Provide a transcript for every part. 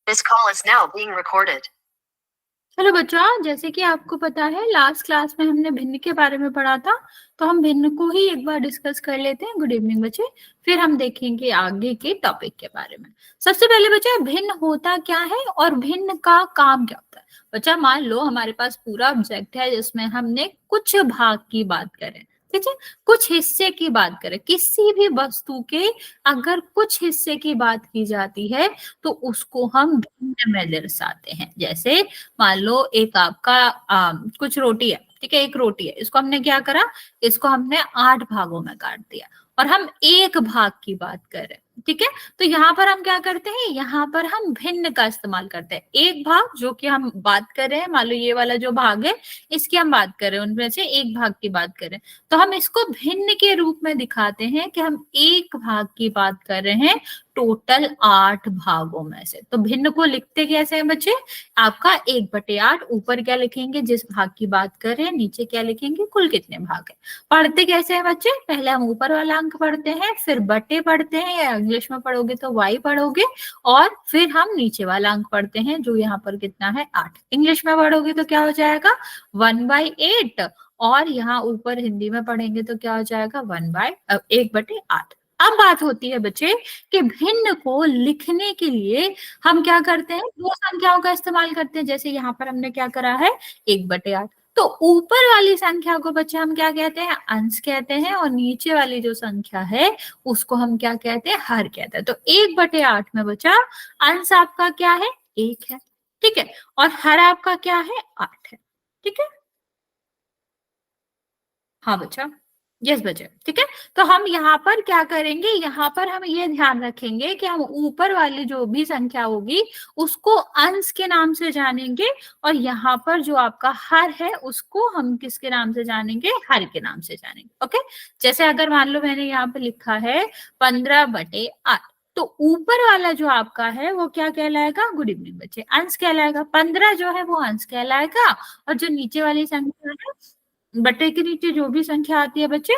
This call is now being recorded. चलो बच्चों, जैसे कि आपको पता है लास्ट क्लास में हमने भिन्न के बारे में पढ़ा था, तो हम भिन्न को ही एक बार डिस्कस कर लेते हैं। गुड इवनिंग बच्चे। फिर हम देखेंगे आगे के टॉपिक के बारे में। सबसे पहले बच्चा, भिन्न होता क्या है और भिन्न का काम क्या होता है। बच्चा मान लो हमारे पास पूरा ऑब्जेक्ट है जिसमें हमने कुछ भाग की बात करें, ठीक है, कुछ हिस्से की बात करें। किसी भी वस्तु के अगर कुछ हिस्से की बात की जाती है तो उसको हम भिन्न में दर्शाते हैं। जैसे मान लो एक आपका कुछ रोटी है, ठीक है, एक रोटी है, इसको हमने क्या करा, इसको हमने 8 भागों में काट दिया और हम एक भाग की बात कर रहे हैं, ठीक है। तो यहाँ पर हम क्या करते हैं, यहाँ पर हम भिन्न का इस्तेमाल करते हैं। एक भाग जो कि हम बात कर रहे हैं, मान लो ये वाला जो भाग है इसकी हम बात कर रहे हैं, उनमें से एक भाग की बात कर रहे हैं, तो हम इसको भिन्न के रूप में दिखाते हैं कि हम एक भाग की बात कर रहे हैं टोटल 8 भागों में से। तो भिन्न को लिखते कैसे हैं बच्चे, आपका 1/8 ऊपर क्या लिखेंगे जिस भाग की बात कर रहे हैं, नीचे क्या लिखेंगे कुल कितने भाग है। पढ़ते कैसे हैं बच्चे, पहले हम ऊपर वाला अंक पढ़ते हैं, फिर बटे पढ़ते हैं, या इंग्लिश में पढ़ोगे तो वाई पढ़ोगे, और फिर हम नीचे वाला अंक पढ़ते हैं जो यहाँ पर कितना है 8। इंग्लिश में पढ़ोगे तो क्या हो जाएगा 1/8, और यहाँ ऊपर हिंदी में पढ़ेंगे तो क्या हो जाएगा 1/8। अब बात होती है बच्चे कि भिन्न को लिखने के लिए हम क्या करते हैं, दो संख्याओं का इस्तेमाल करते हैं। जैसे यहाँ पर हमने क्या करा है 1/8, तो ऊपर वाली संख्या को बच्चे हम क्या कहते हैं, अंश कहते हैं, और नीचे वाली जो संख्या है उसको हम क्या कहते हैं, हर कहते हैं। तो 1/8 में बच्चा अंश आपका क्या है 1 है, ठीक है, और हर आपका क्या है 8 है, ठीक है। हाँ बच्चा, यस बच्चे, ठीक है। तो हम यहाँ पर क्या करेंगे, यहाँ पर हम ये ध्यान रखेंगे कि हम ऊपर वाली जो भी संख्या होगी उसको अंश के नाम से जानेंगे, और यहाँ पर जो आपका हर है उसको हम किसके नाम से जानेंगे, हर के नाम से जानेंगे। ओके, जैसे अगर मान लो मैंने यहाँ पे लिखा है 15/8, तो ऊपर वाला जो आपका है वो क्या कहलाएगा, गुड इवनिंग बच्चे, अंश कहलाएगा। 15 जो है वो अंश कहलाएगा, और जो नीचे वाली संख्या है बटे के नीचे जो भी संख्या आती है बच्चे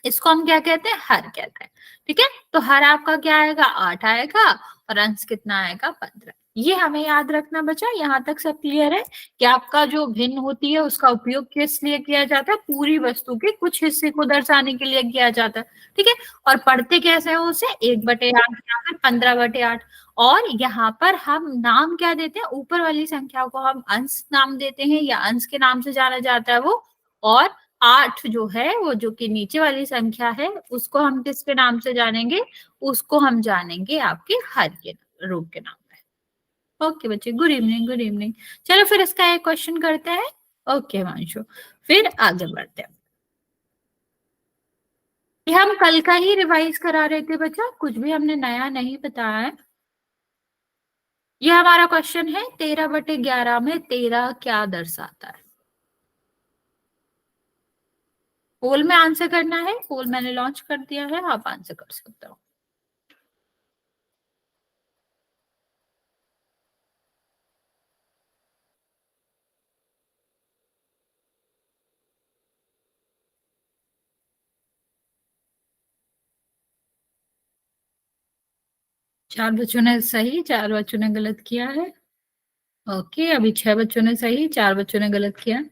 इसको हम क्या कहते हैं, हर कहते हैं, ठीक है। तो हर आपका क्या आएगा 8 आएगा, और अंश कितना आएगा 15। ये हमें याद रखना बच्चा। यहाँ तक सब क्लियर है कि आपका जो भिन्न होती है उसका उपयोग किस लिए किया जाता है, पूरी वस्तु के कुछ हिस्से को दर्शाने के लिए किया जाता है, ठीक है। और पढ़ते कैसे हैं उसे 1/8 या फिर 15/8, और यहाँ पर हम नाम क्या देते हैं, ऊपर वाली संख्या को हम अंश नाम देते हैं या अंश के नाम से जाना जाता है वो, और 8 जो है वो जो कि नीचे वाली संख्या है उसको हम किसके नाम से जानेंगे, उसको हम जानेंगे आपके हर के रूप के नाम पे। ओके बच्चे, गुड इवनिंग गुड इवनिंग। चलो फिर इसका एक क्वेश्चन करते हैं। ओके मांशु, फिर आगे बढ़ते हैं। ये हम कल का ही रिवाइज करा रहे थे बच्चा, कुछ भी हमने नया नहीं बताया है। ये हमारा क्वेश्चन है 13/11 में 13 क्या दर्शाता है। पोल में आंसर करना है, पोल मैंने लॉन्च कर दिया है, आप आंसर कर सकते हो। चार बच्चों ने सही, 4 बच्चों ने गलत किया है। ओके, अभी 6 बच्चों ने सही, 4 बच्चों ने गलत किया।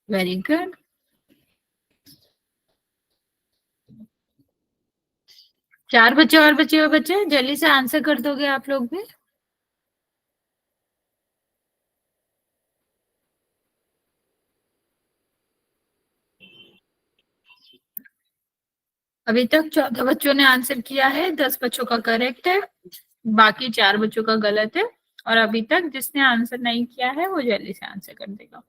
Very good. 4 बच्चे और बचे हुए बच्चे, जल्दी से आंसर कर दोगे आप लोग भी। अभी तक 14 बच्चों ने आंसर किया है, 10 बच्चों का करेक्ट है, बाकी 4 बच्चों का गलत है, और अभी तक जिसने आंसर नहीं किया है वो जल्दी से आंसर कर देगा।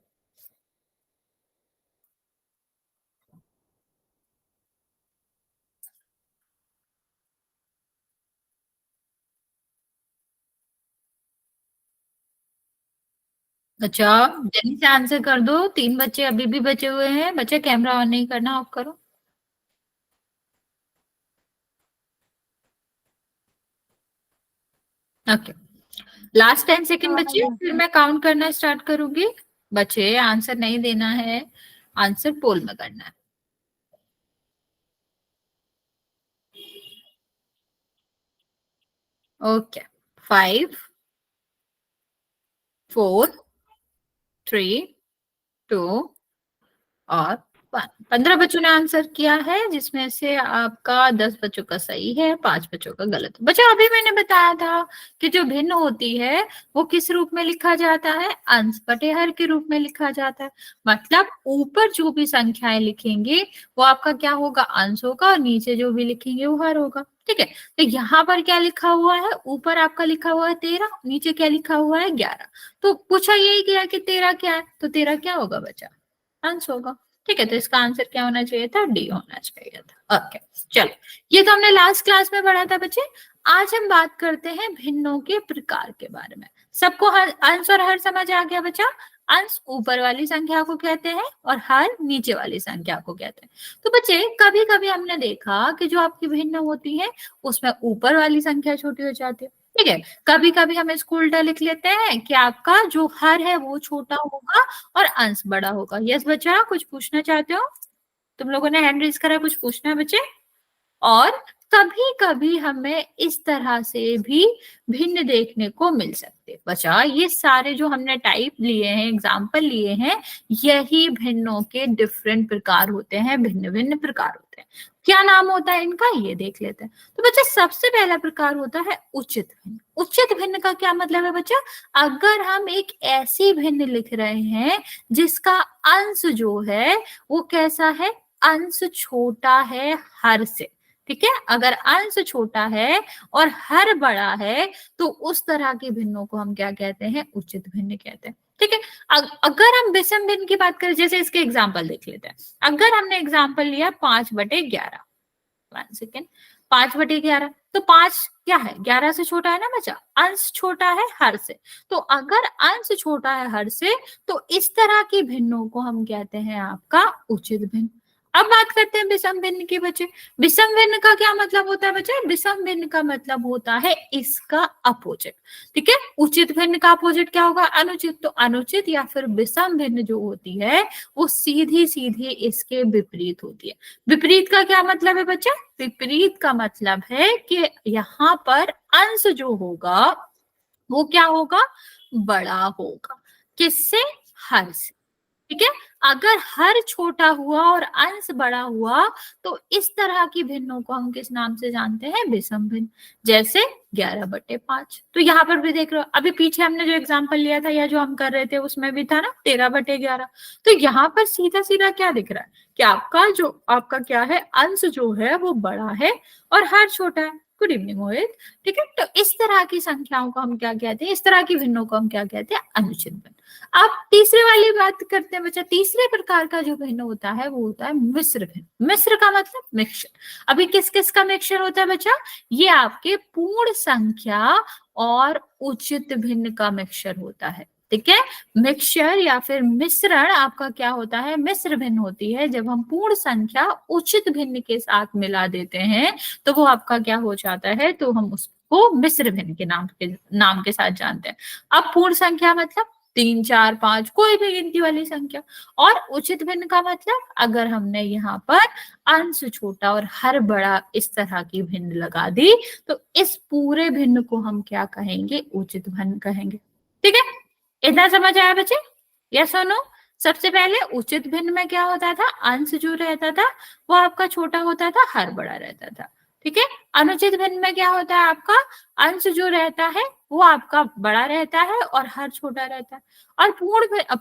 अच्छा, जल्दी से आंसर कर दो, 3 बच्चे अभी भी बचे हुए हैं। बच्चे कैमरा ऑन नहीं करना, ऑफ करो। ओके, लास्ट 10 सेकेंड बचे, फिर मैं काउंट करना स्टार्ट करूंगी। बच्चे आंसर नहीं देना है, आंसर पोल में करना है। ओके, 5 4 3 2 और 15 बच्चों ने आंसर किया है, जिसमें से आपका 10 बच्चों का सही है, 5 बच्चों का गलत। बच्चों अभी मैंने बताया था कि जो भिन्न होती है वो किस रूप में लिखा जाता है, अंश बटे हर के रूप में लिखा जाता है। मतलब ऊपर जो भी संख्याएं लिखेंगे वो आपका क्या होगा, अंश होगा, और नीचे जो भी लिखेंगे वो हर होगा। ठीक है, तो यहाँ पर क्या लिखा हुआ है, ऊपर आपका लिखा हुआ है 13, नीचे क्या लिखा हुआ है 11। तो पूछा यही गया कि 13 क्या है, तो 13 क्या होगा बच्चा, अंश होगा। ठीक है, तो इसका आंसर क्या होना चाहिए था, डी होना चाहिए था। ओके, चलो, ये तो हमने लास्ट क्लास में पढ़ा था बच्चे। आज हम बात करते हैं भिन्नों के प्रकार के बारे में। सबको अंश और हर समझ आ गया बच्चा? अंश ऊपर वाली संख्या को कहते हैं और हर नीचे वाली संख्या को कहते हैं। तो बच्चे कभी कभी हमने देखा कि जो आपकी भिन्न होती है उसमें ऊपर वाली संख्या छोटी हो जाती है। ठीक है, कभी कभी हम इसको उल्टा लिख लेते हैं कि आपका जो हर है वो छोटा होगा और अंश बड़ा होगा। यस बच्चा, कुछ पूछना चाहते हो? तुम लोगों ने हैंड रेज करा, कुछ पूछना है बच्चे? और कभी कभी हमें इस तरह से भी भिन्न देखने को मिल सकते। बच्चा ये सारे जो हमने टाइप लिए हैं, एग्जाम्पल लिए हैं, यही भिन्नों के डिफरेंट प्रकार होते हैं, भिन्न भिन्न प्रकार होते हैं। क्या नाम होता है इनका, ये देख लेते हैं। तो बच्चा सबसे पहला प्रकार होता है उचित भिन्न। उचित भिन्न का क्या मतलब है बच्चा? अगर हम एक ऐसी भिन्न लिख रहे हैं जिसका अंश जो है वो कैसा है, अंश छोटा है हर से। ठीक है, अगर अंश छोटा है और हर बड़ा है तो उस तरह के भिन्नों को हम क्या कहते हैं, उचित भिन्न कहते हैं। ठीक है, अगर हम विषम भिन्न की बात करें, जैसे इसके एग्जाम्पल देख लेते हैं। अगर हमने एग्जाम्पल लिया 5/11, 1 सेकेंड, 5/11, तो 5 क्या है, 11 से छोटा है ना बच्चा, अंश छोटा है हर से। तो अगर अंश छोटा है हर से तो इस तरह की भिन्नों को हम कहते हैं आपका उचित भिन्न। अब बात करते हैं विषम भिन्न की बच्चे। विषम भिन्न का क्या मतलब होता है बच्चे? विषम भिन्न का मतलब होता है इसका अपोजिट। ठीक है, उचित भिन्न का अपोजिट क्या होगा, अनुचित। तो अनुचित या फिर विषम भिन्न जो होती है वो सीधी सीधी इसके विपरीत होती है। विपरीत का क्या मतलब है बच्चा? विपरीत का मतलब है कि यहाँ पर अंश जो होगा वो क्या होगा, बड़ा होगा। किससे, हर से। ठीक है, अगर हर छोटा हुआ और अंश बड़ा हुआ तो इस तरह की भिन्नों को हम किस नाम से जानते हैं, विषम भिन्न। जैसे 11/5। तो यहाँ पर भी देख रहे हो, अभी पीछे हमने जो एग्जांपल लिया था या जो हम कर रहे थे उसमें भी था ना 13/11। तो यहाँ पर सीधा सीधा क्या दिख रहा है कि आपका क्या है, अंश जो है वो बड़ा है और हर छोटा है। गुड इवनिंग मोहित। ठीक है, तो इस तरह की संख्याओं को हम क्या कहते हैं, इस तरह की भिन्नों को हम क्या कहते हैं, अनुचित भिन्न। अब तीसरे वाली बात करते हैं बच्चा। तीसरे प्रकार का जो भिन्न होता है वो होता है मिश्र भिन्न। मिश्र का मतलब मिक्सचर। अभी किस किस का मिक्सचर होता है बच्चा? ये आपके पूर्ण संख्या और उचित भिन्न का मिक्सचर होता है। ठीक है, मिक्सचर या फिर मिश्रण आपका क्या होता है, मिश्र भिन्न होती है। जब हम पूर्ण संख्या उचित भिन्न के साथ मिला देते हैं तो वो आपका क्या हो जाता है, तो हम उसको मिश्र भिन्न के नाम के साथ जानते हैं। अब पूर्ण संख्या मतलब 3 4 5 कोई भी गिनती वाली संख्या। और उचित भिन्न का मतलब अगर हमने यहाँ पर अंश छोटा और हर बड़ा इस तरह की भिन्न लगा दी तो इस पूरे भिन्न को हम क्या कहेंगे, उचित भिन्न कहेंगे। ठीक है, इतना समझ आया बच्चे? यस और नो? सबसे पहले उचित भिन्न में क्या होता था, अंश जो रहता था वो आपका छोटा होता था, हर बड़ा रहता था। ठीक है, अनुचित भिन्न में क्या होता है, आपका अंश जो रहता है वो आपका बड़ा रहता है और हर छोटा रहता है। और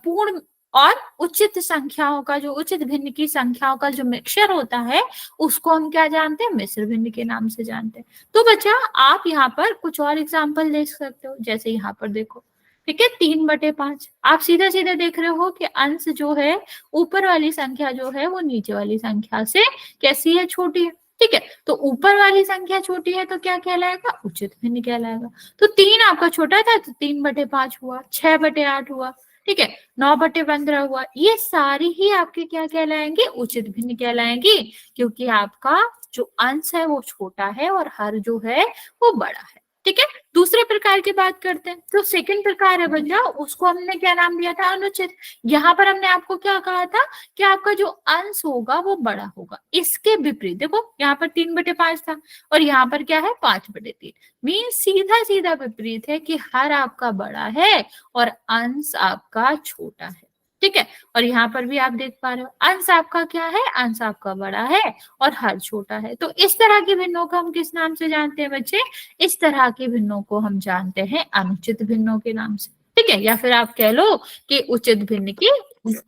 पूर्ण और उचित संख्याओं का, जो उचित भिन्न की संख्याओं का जो मिक्सचर होता है उसको हम क्या जानते हैं, मिश्र भिन्न के नाम से जानते हैं। तो बच्चा आप यहाँ पर कुछ और एग्जाम्पल देख सकते हो, जैसे यहाँ पर देखो। ठीक है, 3/5। आप सीधा सीधा देख रहे हो कि अंश जो है, ऊपर वाली संख्या जो है वो नीचे वाली संख्या से कैसी है, छोटी है। ठीक है, तो ऊपर वाली संख्या छोटी है तो क्या कहलाएगा, उचित भिन्न कहलाएगा। तो 3 आपका छोटा था तो 3/5 हुआ, 6/8 हुआ। ठीक है, 9/15 हुआ। ये सारी ही आपके क्या कहलाएंगे, उचित भिन्न कहलाएंगे, क्योंकि आपका जो अंश है वो छोटा है और हर जो है वो बड़ा है। ठीक है, दूसरे प्रकार की बात करते हैं, तो सेकंड प्रकार है बच्चा, उसको हमने क्या नाम दिया था, अनुचित। यहाँ पर हमने आपको क्या कहा था कि आपका जो अंश होगा वो बड़ा होगा। इसके विपरीत देखो, यहाँ पर 3/5 था और यहाँ पर क्या है 5/3। मीन सीधा सीधा विपरीत है कि हर आपका बड़ा है और अंश आपका छोटा है। ठीक है, और यहाँ पर भी आप देख पा रहे हो अंश आपका क्या है, अंश आपका बड़ा है और हर छोटा है। तो इस तरह की भिन्नों को हम किस नाम से जानते हैं बच्चे, इस तरह के भिन्नों को हम जानते हैं अनुचित भिन्नों के नाम से। ठीक है, या फिर आप कह लो कि उचित भिन्न की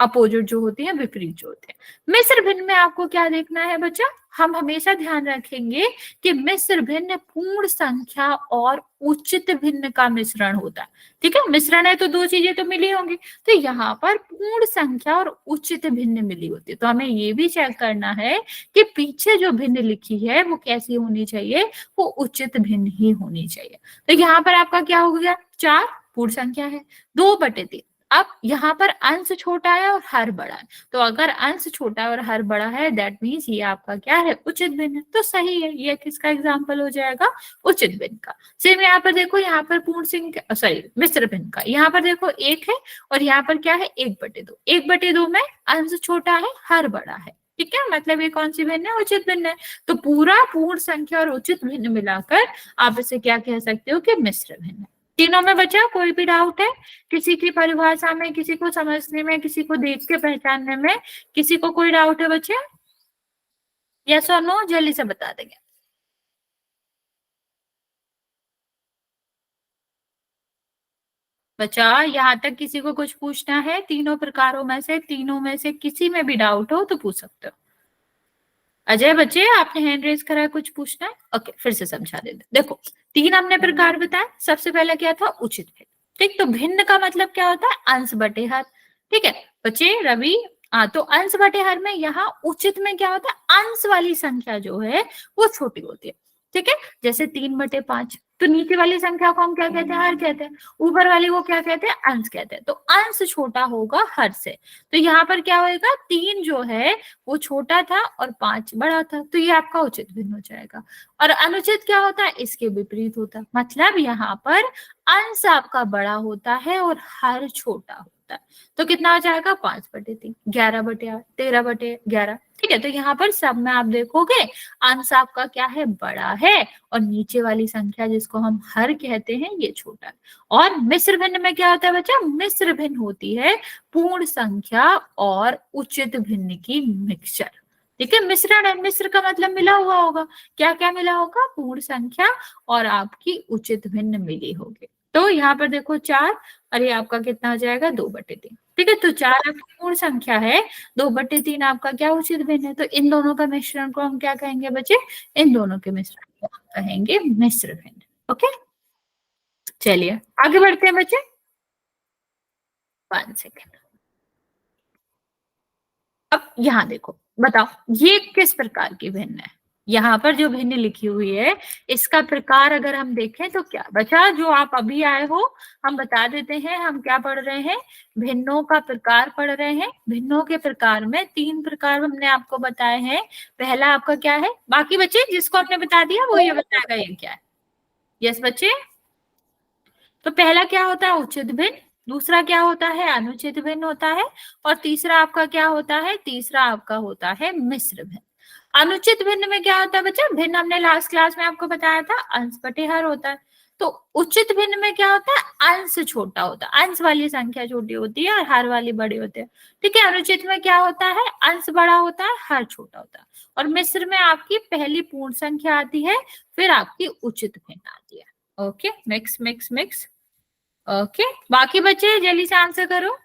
अपोजिट जो होती है, विपरीत जो होते हैं। मिश्र भिन्न में आपको क्या देखना है बच्चा, हम हमेशा ध्यान रखेंगे कि मिश्र भिन्न पूर्ण संख्या और उचित भिन्न का मिश्रण होता है। ठीक है, मिश्रण है तो दो चीजें तो मिली होंगी, तो यहाँ पर पूर्ण संख्या और उचित भिन्न मिली होती है। तो हमें ये भी चेक करना है कि पीछे जो भिन्न लिखी है वो कैसी होनी चाहिए, वो उचित भिन्न ही होनी चाहिए। तो यहाँ पर आपका क्या हो गया, 4 पूर्ण संख्या है, 2/3। अब यहाँ पर अंश छोटा है और हर बड़ा है, तो अगर अंश छोटा है और हर बड़ा है दैट मीन्स ये आपका क्या है, उचित भिन्न है। तो सही है, ये किसका एग्जाम्पल हो जाएगा, उचित भिन्न का। सेम यहाँ पर देखो, यहाँ पर पूर्ण संख्या सॉरी मिश्र भिन्न का, यहाँ पर देखो 1 है और यहाँ पर क्या है 1/2। 1/2 में अंश छोटा है, हर बड़ा है। ठीक है, मतलब ये कौन सी भिन्न है, उचित भिन्न है। तो पूरा पूर्ण संख्या और उचित भिन्न मिलाकर आप इसे क्या कह सकते हो कि मिश्र भिन्न है। तीनों में बचा, कोई भी डाउट है किसी की परिभाषा में, किसी को समझने में, किसी को देख के पहचानने में, किसी को कोई डाउट है बच्चे, यस और नो जल्दी से बता देंगे। बच्चा यहाँ तक किसी को कुछ पूछना है, तीनों प्रकारों में से, तीनों में से किसी में भी डाउट हो तो पूछ सकते हो। अजय बच्चे आपने हैंड रेज करा, कुछ पूछना है, ओके फिर से समझा देते। देखो 3 हमने प्रकार बताया, सबसे पहले क्या था, उचित भिन्न। ठीक, तो भिन्न का मतलब क्या होता है, अंश बटे हर। ठीक है बच्चे, रवि, हाँ तो अंश बटे हर में यहाँ उचित में क्या होता है, अंश वाली संख्या जो है वो छोटी होती है। ठीक है, जैसे 3/5, तो नीचे वाली संख्या को हम क्या कहते हैं, हर कहते हैं, ऊपर वाली को क्या कहते हैं, अंश कहते हैं। तो अंश छोटा होगा हर से, तो यहाँ पर क्या होगा, 3 जो है वो छोटा था और 5 बड़ा था, तो ये आपका उचित भिन्न हो जाएगा। और अनुचित क्या होता है, इसके विपरीत होता है, मतलब यहाँ पर अंश आपका बड़ा होता है और हर छोटा होता है। तो कितना हो जाएगा, 5/3, 11/8, 13/11। ठीक है, तो यहाँ पर सब में आप देखोगे अंश आपका क्या है, बड़ा है, और नीचे वाली संख्या जिसको हम हर कहते हैं ये छोटा है। और मिश्र भिन्न में क्या होता है बच्चा, मिश्र भिन्न होती है पूर्ण संख्या और उचित भिन्न की मिक्सचर। ठीक है, मिश्रण है, मिश्र का मतलब मिला हुआ होगा, क्या क्या मिला होगा, पूर्ण संख्या और आपकी उचित भिन्न मिली होगी। तो यहाँ पर देखो 4 और ये आपका कितना हो जाएगा, 2/3। ठीक है, तो 4 आपकी पूर्ण संख्या है, 2/3 आपका क्या उचित भिन्न है। तो इन दोनों का मिश्रण को हम क्या कहेंगे बच्चे, इन दोनों के मिश्रण को हम कहेंगे मिश्र भिन्न। ओके, चलिए आगे बढ़ते हैं बच्चे, 1 सेकेंड। अब यहाँ देखो, बताओ ये किस प्रकार की भिन्न है, यहाँ पर जो भिन्न लिखी हुई है इसका प्रकार अगर हम देखें तो क्या बचा, जो आप अभी आए हो हम बता देते हैं, हम क्या पढ़ रहे हैं, भिन्नों का प्रकार पढ़ रहे हैं। भिन्नों के प्रकार में 3 प्रकार हमने आपको बताए हैं। पहला आपका क्या है, बाकी बच्चे जिसको आपने बता दिया वो ये बताएगा ये क्या है। यस बच्चे, तो पहला क्या होता है, उचित भिन्न, दूसरा क्या होता है, अनुचित भिन्न होता है, और तीसरा आपका क्या होता है, तीसरा आपका होता है मिश्र भिन्न। अनुचित भिन्न में क्या होता है बच्चा, भिन्न हमने लास्ट क्लास में आपको बताया था अंश बटे हर होता है। तो उचित भिन्न में क्या होता है, अंश छोटा होता है, अंश वाली संख्या छोटी होती है और हर वाली बड़ी होती है। ठीक है, अनुचित में क्या होता है, अंश बड़ा होता है, हर छोटा होता है। और मिश्र में आपकी पहली पूर्ण संख्या आती है, फिर आपकी उचित भिन्न आती है। Okay, mix mix mix. Okay, बाकी बच्चे जल्दी से आंसर करो।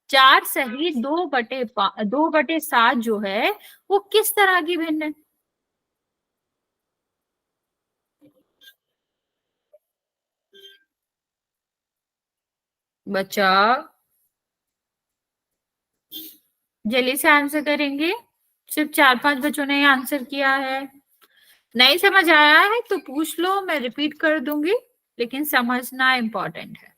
4 सही 2/7 जो है वो किस तरह की भिन्न है, बच्चा जल्दी से आंसर करेंगे। सिर्फ 4-5 बच्चों ने आंसर किया है। नहीं समझ आया है तो पूछ लो, मैं रिपीट कर दूंगी, लेकिन समझना इंपॉर्टेंट है।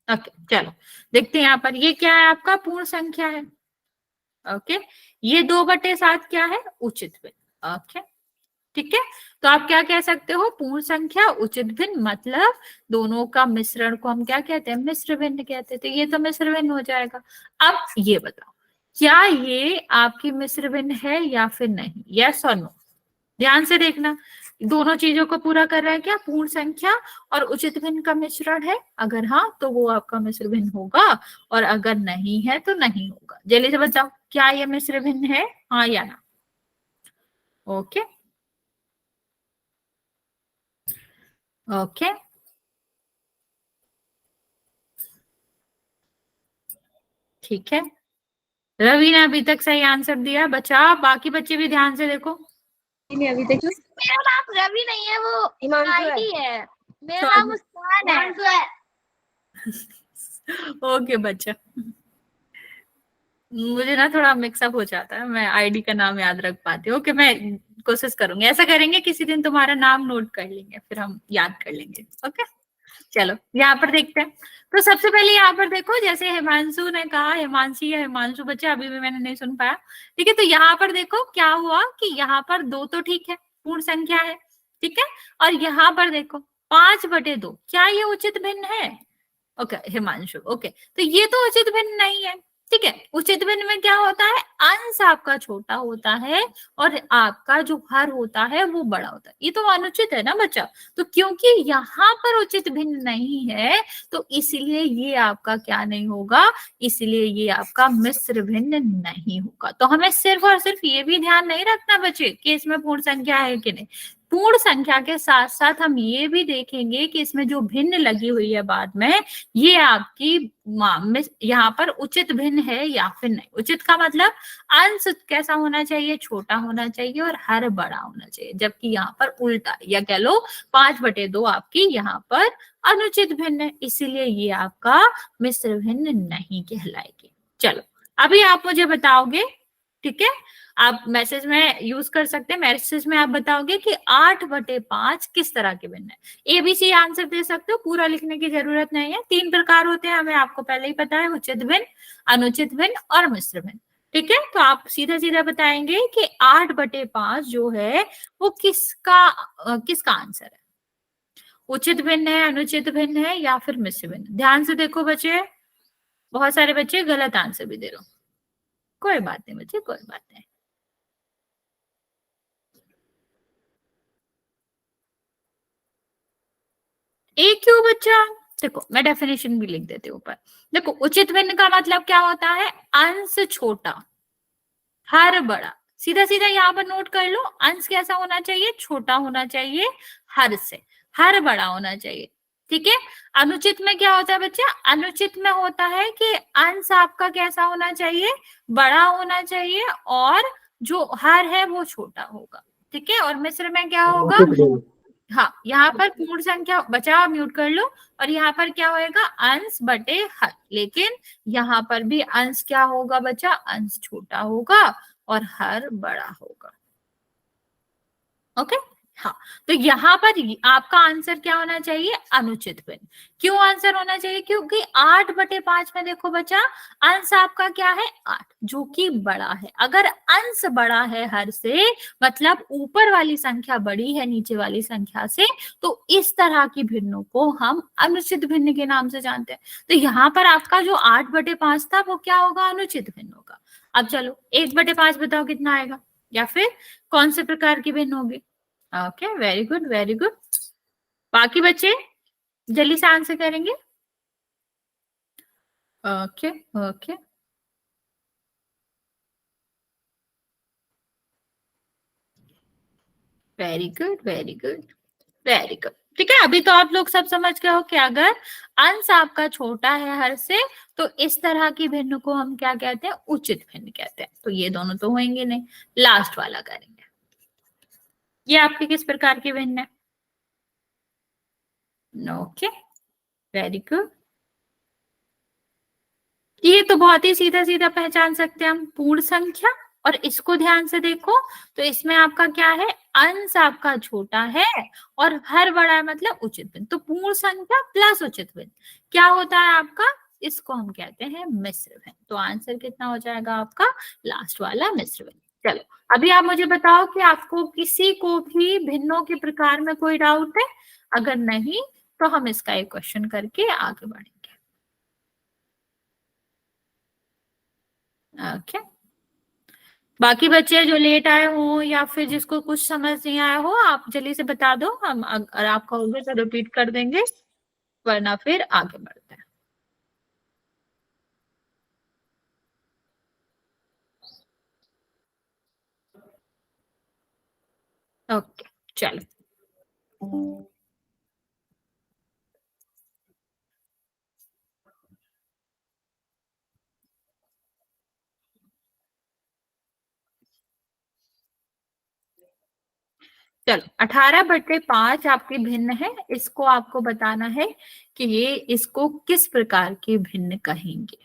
ओके चलो देखते हैं यहाँ पर, ये क्या है आपका पूर्ण संख्या है। ओके, ये 2/7 क्या है, उचित भिन्न। ओके ठीक है, तो आप क्या कह सकते हो, पूर्ण संख्या उचित भिन्न, मतलब दोनों का मिश्रण को हम क्या कहते हैं, मिश्र भिन्न कहते हैं। तो ये तो मिश्र भिन्न हो जाएगा। अब ये बताओ, क्या ये आपकी मिश्र भिन्न है या फिर नहीं, यस और नो। ध्यान से देखना, दोनों चीजों को पूरा कर रहा है क्या, पूर्ण संख्या और उचित भिन्न का मिश्रण है, अगर हाँ तो वो आपका मिश्र भिन्न होगा, और अगर नहीं है तो नहीं होगा। जल्दी से बताओ, क्या ये मिश्र भिन्न है, हाँ या ना। ओके ओके ठीक है, रवि ने अभी तक सही आंसर दिया। बचा, बाकी बच्चे भी ध्यान से देखो। नहीं अभी तक मेरा नाम रवि नहीं है, वो हिमांशु है। मेरा नाम मुस्कान है। ओके बच्चा, मुझे ना थोड़ा मिक्सअप हो जाता है, मैं आईडी का नाम याद रख पाती हूँ। ओके, मैं कोशिश करूंगी, ऐसा करेंगे किसी दिन तुम्हारा नाम नोट कर लेंगे, फिर हम याद कर लेंगे। ओके चलो यहाँ पर देखते हैं। तो सबसे पहले यहाँ पर देखो, जैसे हिमांशु ने कहा, हिमांशी या हिमांशु बच्चा, अभी भी मैंने नहीं सुन पाया। ठीक है, तो यहाँ पर देखो क्या हुआ कि यहाँ पर 2 तो ठीक है, पूर्ण संख्या है। ठीक है, और यहाँ पर देखो 5/2, क्या ये उचित भिन्न है। ओके हिमांशु, ओके तो ये तो उचित भिन्न नहीं है। ठीक है, उचित भिन्न में क्या होता है, अंश आपका छोटा होता है और आपका जो हर होता है वो बड़ा होता है। ये तो अनुचित है ना बच्चा। तो क्योंकि यहाँ पर उचित भिन्न नहीं है, तो इसलिए ये आपका क्या नहीं होगा, इसलिए ये आपका मिश्र भिन्न नहीं होगा। तो हमें सिर्फ और सिर्फ ये भी ध्यान नहीं रखना बच्चे कि इसमें पूर्ण संख्या है कि नहीं, पूर्ण संख्या के साथ साथ हम ये भी देखेंगे कि इसमें जो भिन्न लगी हुई है बाद में, ये आपकी यहाँ पर उचित भिन्न है या फिर नहीं। उचित का मतलब अंश कैसा होना चाहिए, छोटा होना चाहिए और हर बड़ा होना चाहिए, जबकि यहाँ पर उल्टा, या कह लो 5/2 आपकी यहाँ पर अनुचित भिन्न है, इसीलिए ये आपका मिश्र भिन्न नहीं कहलाएगी। चलो अभी आप मुझे बताओगे, ठीक है, आप मैसेज में यूज कर सकते हैं, मैसेज में आप बताओगे कि 8/5 किस तरह के भिन्न है। एबीसी आंसर दे सकते हो, पूरा लिखने की जरूरत नहीं है। 3 प्रकार होते हैं, हमें आपको पहले ही पता है, उचित भिन्न, अनुचित भिन्न और मिश्र भिन्न। ठीक है, तो आप सीधा सीधा बताएंगे कि 8/5 जो है वो किसका आंसर है, उचित भिन्न है, अनुचित भिन्न है या फिर मिश्र भिन्न। ध्यान से देखो बच्चे, बहुत सारे बच्चे गलत आंसर भी दे रहे हो, कोई बात नहीं बच्चे, कोई बात नहीं। एक क्यों बच्चा, देखो मैं डेफिनेशन भी लिख देती हूँ ऊपर। देखो उचित भिन्न का मतलब क्या होता है, अंश छोटा हर बड़ा। सीधा सीधा यहाँ पर नोट कर लो, अंश कैसा होना चाहिए, छोटा होना चाहिए हर से, हर बड़ा होना चाहिए। ठीक है, अनुचित में क्या होता है बच्चा, अनुचित में होता है कि अंश आपका कैसा होना चाहिए, बड़ा होना चाहिए और जो हर है वो छोटा होगा। ठीक है, और मिश्र में क्या होगा, हाँ यहाँ पर पूर्ण संख्या, बचा म्यूट कर लो, और यहाँ पर क्या होएगा, अंश बटे हर, लेकिन यहाँ पर भी अंश क्या होगा बच्चा, अंश छोटा होगा और हर बड़ा होगा। ओके हाँ, तो यहाँ पर आपका आंसर क्या होना चाहिए, अनुचित भिन्न। क्यों आंसर होना चाहिए, क्योंकि 8/5 में देखो बच्चा, अंश आपका क्या है 8, जो कि बड़ा है। अगर अंश बड़ा है हर से, मतलब ऊपर वाली संख्या बड़ी है नीचे वाली संख्या से, तो इस तरह की भिन्नों को हम अनुचित भिन्न के नाम से जानते हैं। तो यहाँ पर आपका जो 8/5 था वो क्या होगा, अनुचित भिन्न होगा। अब चलो 1/5 बताओ कितना आएगा, या फिर कौन से प्रकार की भिन्न होगी। Okay very good very good, बाकी बच्चे जल्दी से आंसर करेंगे। Okay okay very good very good very good. ठीक है, अभी तो आप लोग सब समझ गए हो कि अगर अंश आपका छोटा है हर से, तो इस तरह की भिन्न को हम क्या कहते हैं, उचित भिन्न कहते हैं। तो ये दोनों तो होंगे नहीं, लास्ट वाला करेंगे। ये आपके किस प्रकार की भिन्न है, ओके वेरी गुड। ये तो बहुत ही सीधा सीधा पहचान सकते हैं हम, पूर्ण संख्या और इसको ध्यान से देखो तो इसमें आपका क्या है, अंश आपका छोटा है और हर बड़ा है मतलब उचित भिन्न। तो पूर्ण संख्या प्लस उचित भिन्न क्या होता है आपका, इसको हम कहते हैं मिश्र भिन्न। तो आंसर कितना हो जाएगा आपका, लास्ट वाला मिश्र भिन्न। चलो अभी आप मुझे बताओ कि आपको किसी को भी भिन्नों के प्रकार में कोई डाउट है, अगर नहीं तो हम इसका एक क्वेश्चन करके आगे बढ़ेंगे। ओके बाकी बच्चे जो लेट आए हो या फिर जिसको कुछ समझ नहीं आया हो आप जल्दी से बता दो, हम अगर आप कहोगे तो रिपीट कर देंगे, वरना फिर आगे बढ़ते हैं। ओके चलो चलो 18/5 आपके भिन्न है, इसको आपको बताना है कि ये इसको किस प्रकार के भिन्न कहेंगे।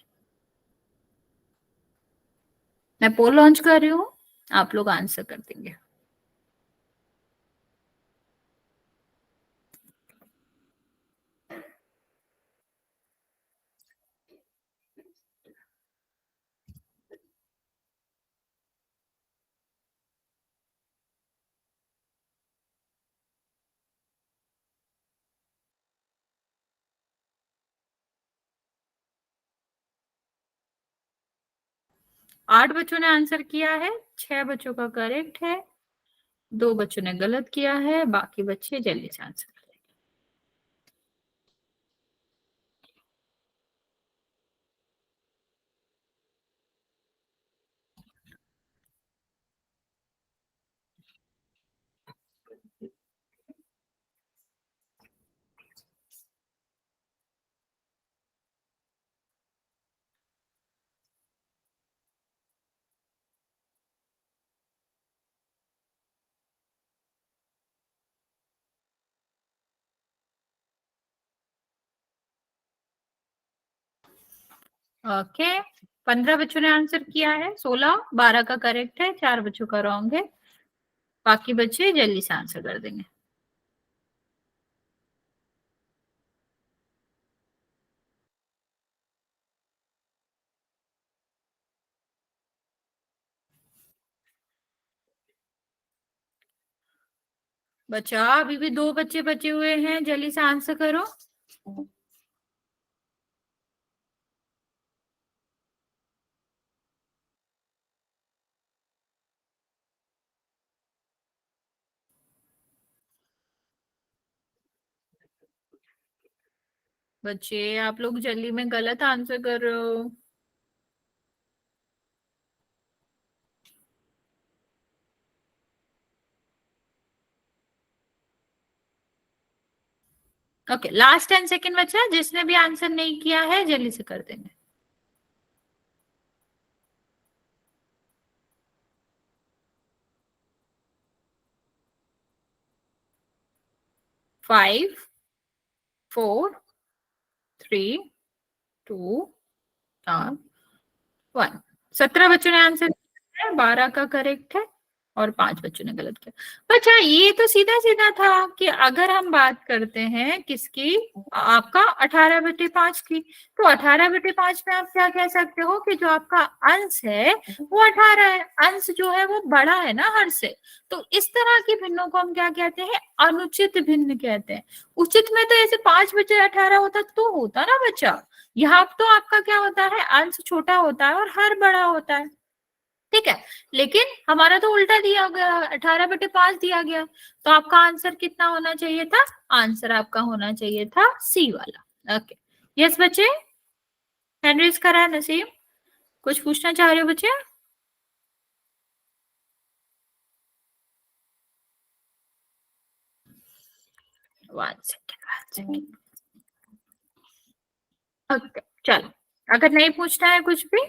मैं पोल लॉन्च कर रही हूँ, आप लोग आंसर कर देंगे। आठ बच्चों ने आंसर किया है, 6 बच्चों का करेक्ट है, 2 बच्चों ने गलत किया है, बाकी बच्चे जल्दी से आंसर करेंगे। ओके 15 बच्चों ने आंसर किया है, 16, 12 का करेक्ट है, 4 बच्चों का रॉन्ग है, बाकी बच्चे जल्दी से आंसर कर देंगे। बच्चा अभी भी 2 बच्चे बचे हुए हैं, जल्दी से आंसर करो। बच्चे आप लोग जल्दी में गलत आंसर कर रहे हो। ओके लास्ट 10 सेकेंड बचा, जिसने भी आंसर नहीं किया है जल्दी से कर देंगे। 5 4 3 2 1। 17 बच्चों ने आंसर किया है, 12 का करेक्ट है और 5 बच्चों ने गलत किया। अच्छा ये तो सीधा सीधा था कि अगर हम बात करते हैं किसकी, आपका 18/5 की, तो 18/5 में आप क्या कह सकते हो कि जो आपका अंश है वो 18 है, अंश जो है वो बड़ा है ना हर से। तो इस तरह की भिन्नों को हम क्या कहते हैं, अनुचित भिन्न कहते हैं। उचित में तो ऐसे 5/18 होता तो होता ना बच्चा, यहाँ तो आपका क्या होता है, अंश छोटा होता है और हर बड़ा होता है, ठीक है। लेकिन हमारा तो उल्टा दिया गया, 18/5 दिया गया, तो आपका आंसर कितना होना चाहिए था, आंसर आपका होना चाहिए था सी वाला। ओके यस बच्चे, हैंड रेज करा है नसीम, कुछ पूछना चाह रहे हो बच्चे? One second. ओके चलो, अगर नहीं पूछना है कुछ भी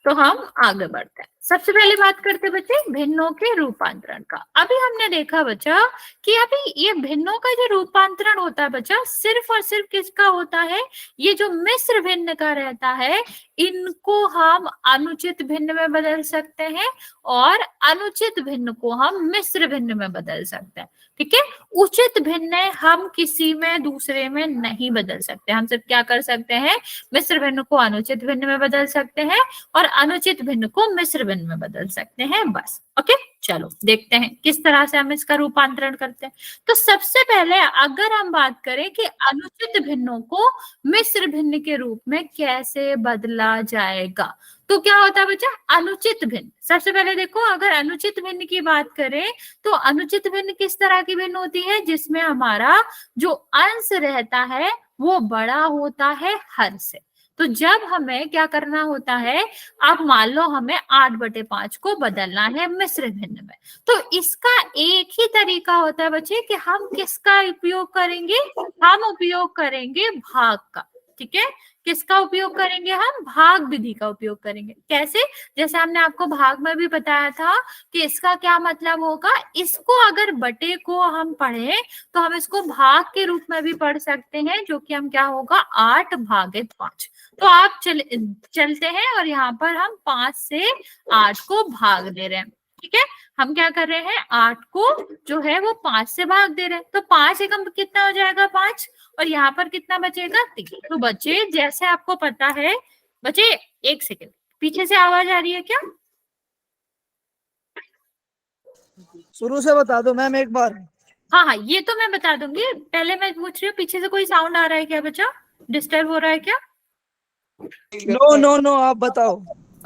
तो हम आगे बढ़ते हैं। सबसे पहले बात करते बच्चे भिन्नों के रूपांतरण का। अभी हमने देखा बच्चा कि अभी ये भिन्नों का जो रूपांतरण होता है बच्चा सिर्फ और सिर्फ किसका होता है, ये जो मिश्र भिन्न का रहता है इनको हम अनुचित भिन्न में बदल सकते हैं और अनुचित भिन्न को हम मिश्र भिन्न में बदल सकते हैं। ठीक है, उचित भिन्न हम किसी में दूसरे में नहीं बदल सकते। हम सिर्फ क्या कर सकते हैं, मिश्र भिन्न को अनुचित भिन्न में बदल सकते हैं और अनुचित भिन्न को मिश्र भिन्न में बदल सकते हैं, बस। ओके, चलो देखते हैं किस तरह से हम इसका रूपांतरण करते हैं। तो सबसे पहले अगर हम बात करें कि अनुचित भिन्नों को मिश्र भिन्न के रूप में कैसे बदला जाएगा, तो क्या होता है बच्चा, अनुचित भिन्न। सबसे पहले देखो, अगर अनुचित भिन्न की बात करें तो अनुचित भिन्न किस तरह की भिन्न होती है, जिसमें हमारा जो अंश रहता है वो बड़ा होता है हर से। तो जब हमें क्या करना होता है, अब मान लो हमें 8/5 को बदलना है मिश्र भिन्न में, तो इसका एक ही तरीका होता है बच्चे कि हम किसका उपयोग करेंगे, हम उपयोग करेंगे भाग का। ठीक है, किसका उपयोग करेंगे, हम भाग विधि का उपयोग करेंगे। कैसे, जैसे हमने आपको भाग में भी बताया था कि इसका क्या मतलब होगा, इसको अगर बटे को हम पढ़े तो हम इसको भाग के रूप में भी पढ़ सकते हैं, जो कि हम क्या होगा 8/5। तो आप चलते हैं और यहाँ पर हम 5 से 8 को भाग दे रहे हैं। ठीक है, हम क्या कर रहे हैं, 8 को जो है वो 5 से भाग दे रहे हैं, तो 5 एकम कितना हो जाएगा 5, और यहाँ पर कितना बचेगा 3। तो बच्चे जैसे आपको पता है, बच्चे एक सेकेंड, पीछे से आवाज आ रही है क्या? शुरू से बता दो मैम एक बार। हाँ हाँ, ये तो मैं बता दूंगी, पहले मैं पूछ रही हूँ पीछे से कोई साउंड आ रहा है क्या बच्चा, डिस्टर्ब हो रहा है क्या? नो नो नो, आप बताओ।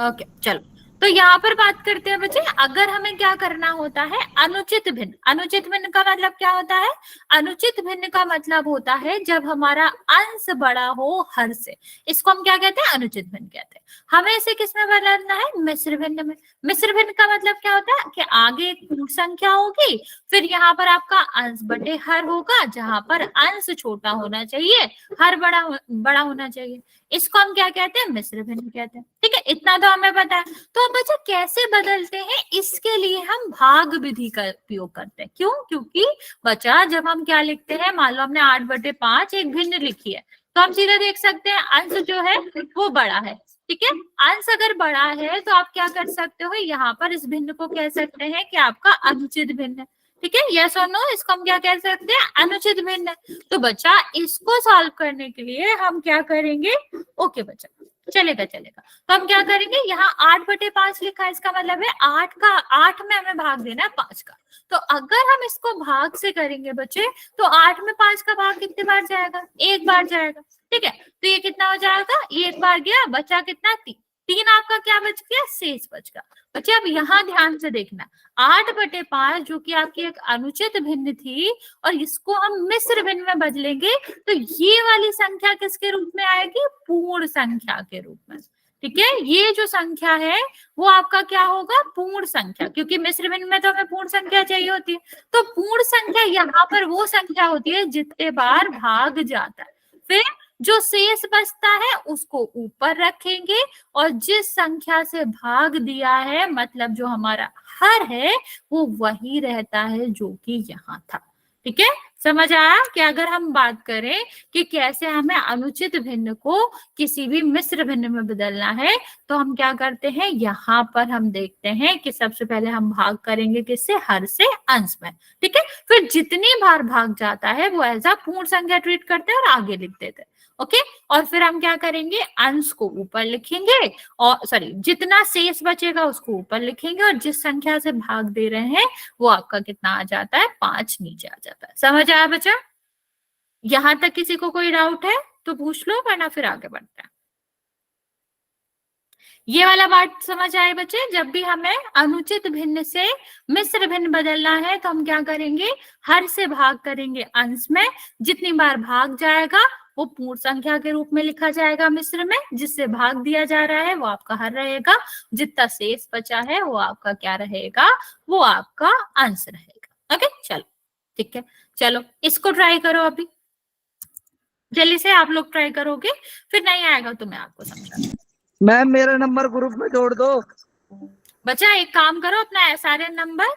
ओके, चलो। तो यहाँ पर बात करते हैं बच्चे, अगर हमें क्या करना होता है, अनुचित भिन्न। अनुचित भिन्न का मतलब क्या होता है, अनुचित भिन्न का मतलब होता है जब हमारा अंश बड़ा हो हर से, इसको हम क्या कहते हैं, अनुचित भिन्न कहते हैं। हमें इसे किस में बदलना है, मिश्र भिन्न में। मिश्र भिन्न का मतलब क्या होता है कि आगे एक पूर्ण संख्या होगी, फिर यहाँ पर आपका अंश बटे हर होगा, जहां पर अंश छोटा होना चाहिए, हर बड़ा होना चाहिए। इसको हम क्या कहते हैं, मिश्र भिन्न कहते हैं। ठीक है, इतना तो हमें पता है। तो अब बच्चा कैसे बदलते हैं, इसके लिए हम भाग विधि का उपयोग करते हैं। क्यों, क्योंकि बच्चा जब हम क्या लिखते हैं, मान लो हमने 8/5 एक भिन्न लिखी है, तो हम सीधा देख सकते हैं अंश जो है वो बड़ा है। ठीक है, अंश अगर बड़ा है तो आप क्या कर सकते हो, यहाँ पर इस भिन्न को कह सकते हैं कि आपका अनुचित भिन्न है। ठीक है, यस और नो, इसको हम क्या कह सकते हैं, अनुचित भिन्न। तो बच्चा इसको सॉल्व करने के लिए हम क्या करेंगे, ओके बच्चा चलेगा। तो हम क्या करेंगे, यहाँ 8/5 लिखा है, इसका मतलब है 8 में हमें भाग देना है 5 का। तो अगर हम इसको भाग से करेंगे बच्चे, तो 8 में 5 का भाग कितने बार जाएगा, एक बार जाएगा। ठीक है, तो ये कितना हो जाएगा, ये एक बार गया, बचा कितना 3 आपका क्या बच गया, शेष बच गया। बच्चे अब यहाँ ध्यान से देखना, 8/5 जो कि आपकी एक अनुचित भिन्न थी, और इसको हम मिश्र भिन्न में बदलेंगे, तो ये वाली संख्या किसके रूप में आएगी, पूर्ण संख्या के रूप में। ठीक है, ये जो संख्या है वो आपका क्या होगा, पूर्ण संख्या, क्योंकि मिश्र भिन्न में तो हमें पूर्ण संख्या चाहिए होती है। तो पूर्ण संख्या यहाँ पर वो संख्या होती है जितने बार भाग जाता है, फिर जो शेष बचता है उसको ऊपर रखेंगे, और जिस संख्या से भाग दिया है, मतलब जो हमारा हर है, वो वही रहता है जो कि यहाँ था। ठीक है, समझ आया कि अगर हम बात करें कि कैसे हमें अनुचित भिन्न को किसी भी मिश्र भिन्न में बदलना है, तो हम क्या करते हैं, यहाँ पर हम देखते हैं कि सबसे पहले हम भाग करेंगे किससे, हर से अंश में। ठीक है, फिर जितनी बार भाग जाता है वो एज अ पूर्ण संख्या ट्रीट करते हैं और आगे लिख देते हैं। ओके, और फिर हम क्या करेंगे, अंश को ऊपर लिखेंगे, और सॉरी जितना शेष बचेगा उसको ऊपर लिखेंगे, और जिस संख्या से भाग दे रहे हैं वो आपका कितना आ जाता है, 5 नीचे आ जाता है। समझ आया बच्चा? यहां तक किसी को कोई डाउट है तो पूछ लो, वरना फिर आगे बढ़ते हैं। ये वाला बात समझ आए बच्चे, जब भी हमें अनुचित भिन्न से मिश्र भिन्न बदलना है तो हम क्या करेंगे, हर से भाग करेंगे अंश में, जितनी बार भाग जाएगा वो पूर्ण संख्या के रूप में लिखा जाएगा मिश्र में, जिससे भाग दिया जा रहा है वो आपका हर रहेगा, जितना शेष बचा है वो आपका क्या रहेगा, वो आपका अंश रहेगा। ओके, चलो ठीक है, चलो इसको ट्राई करो, अभी जल्दी से आप लोग ट्राई करोगे, फिर नहीं आएगा तो मैं आपको समझा। मैम मेरा नंबर ग्रुप में जोड़ दो। बच्चा एक काम करो, अपना SRN नंबर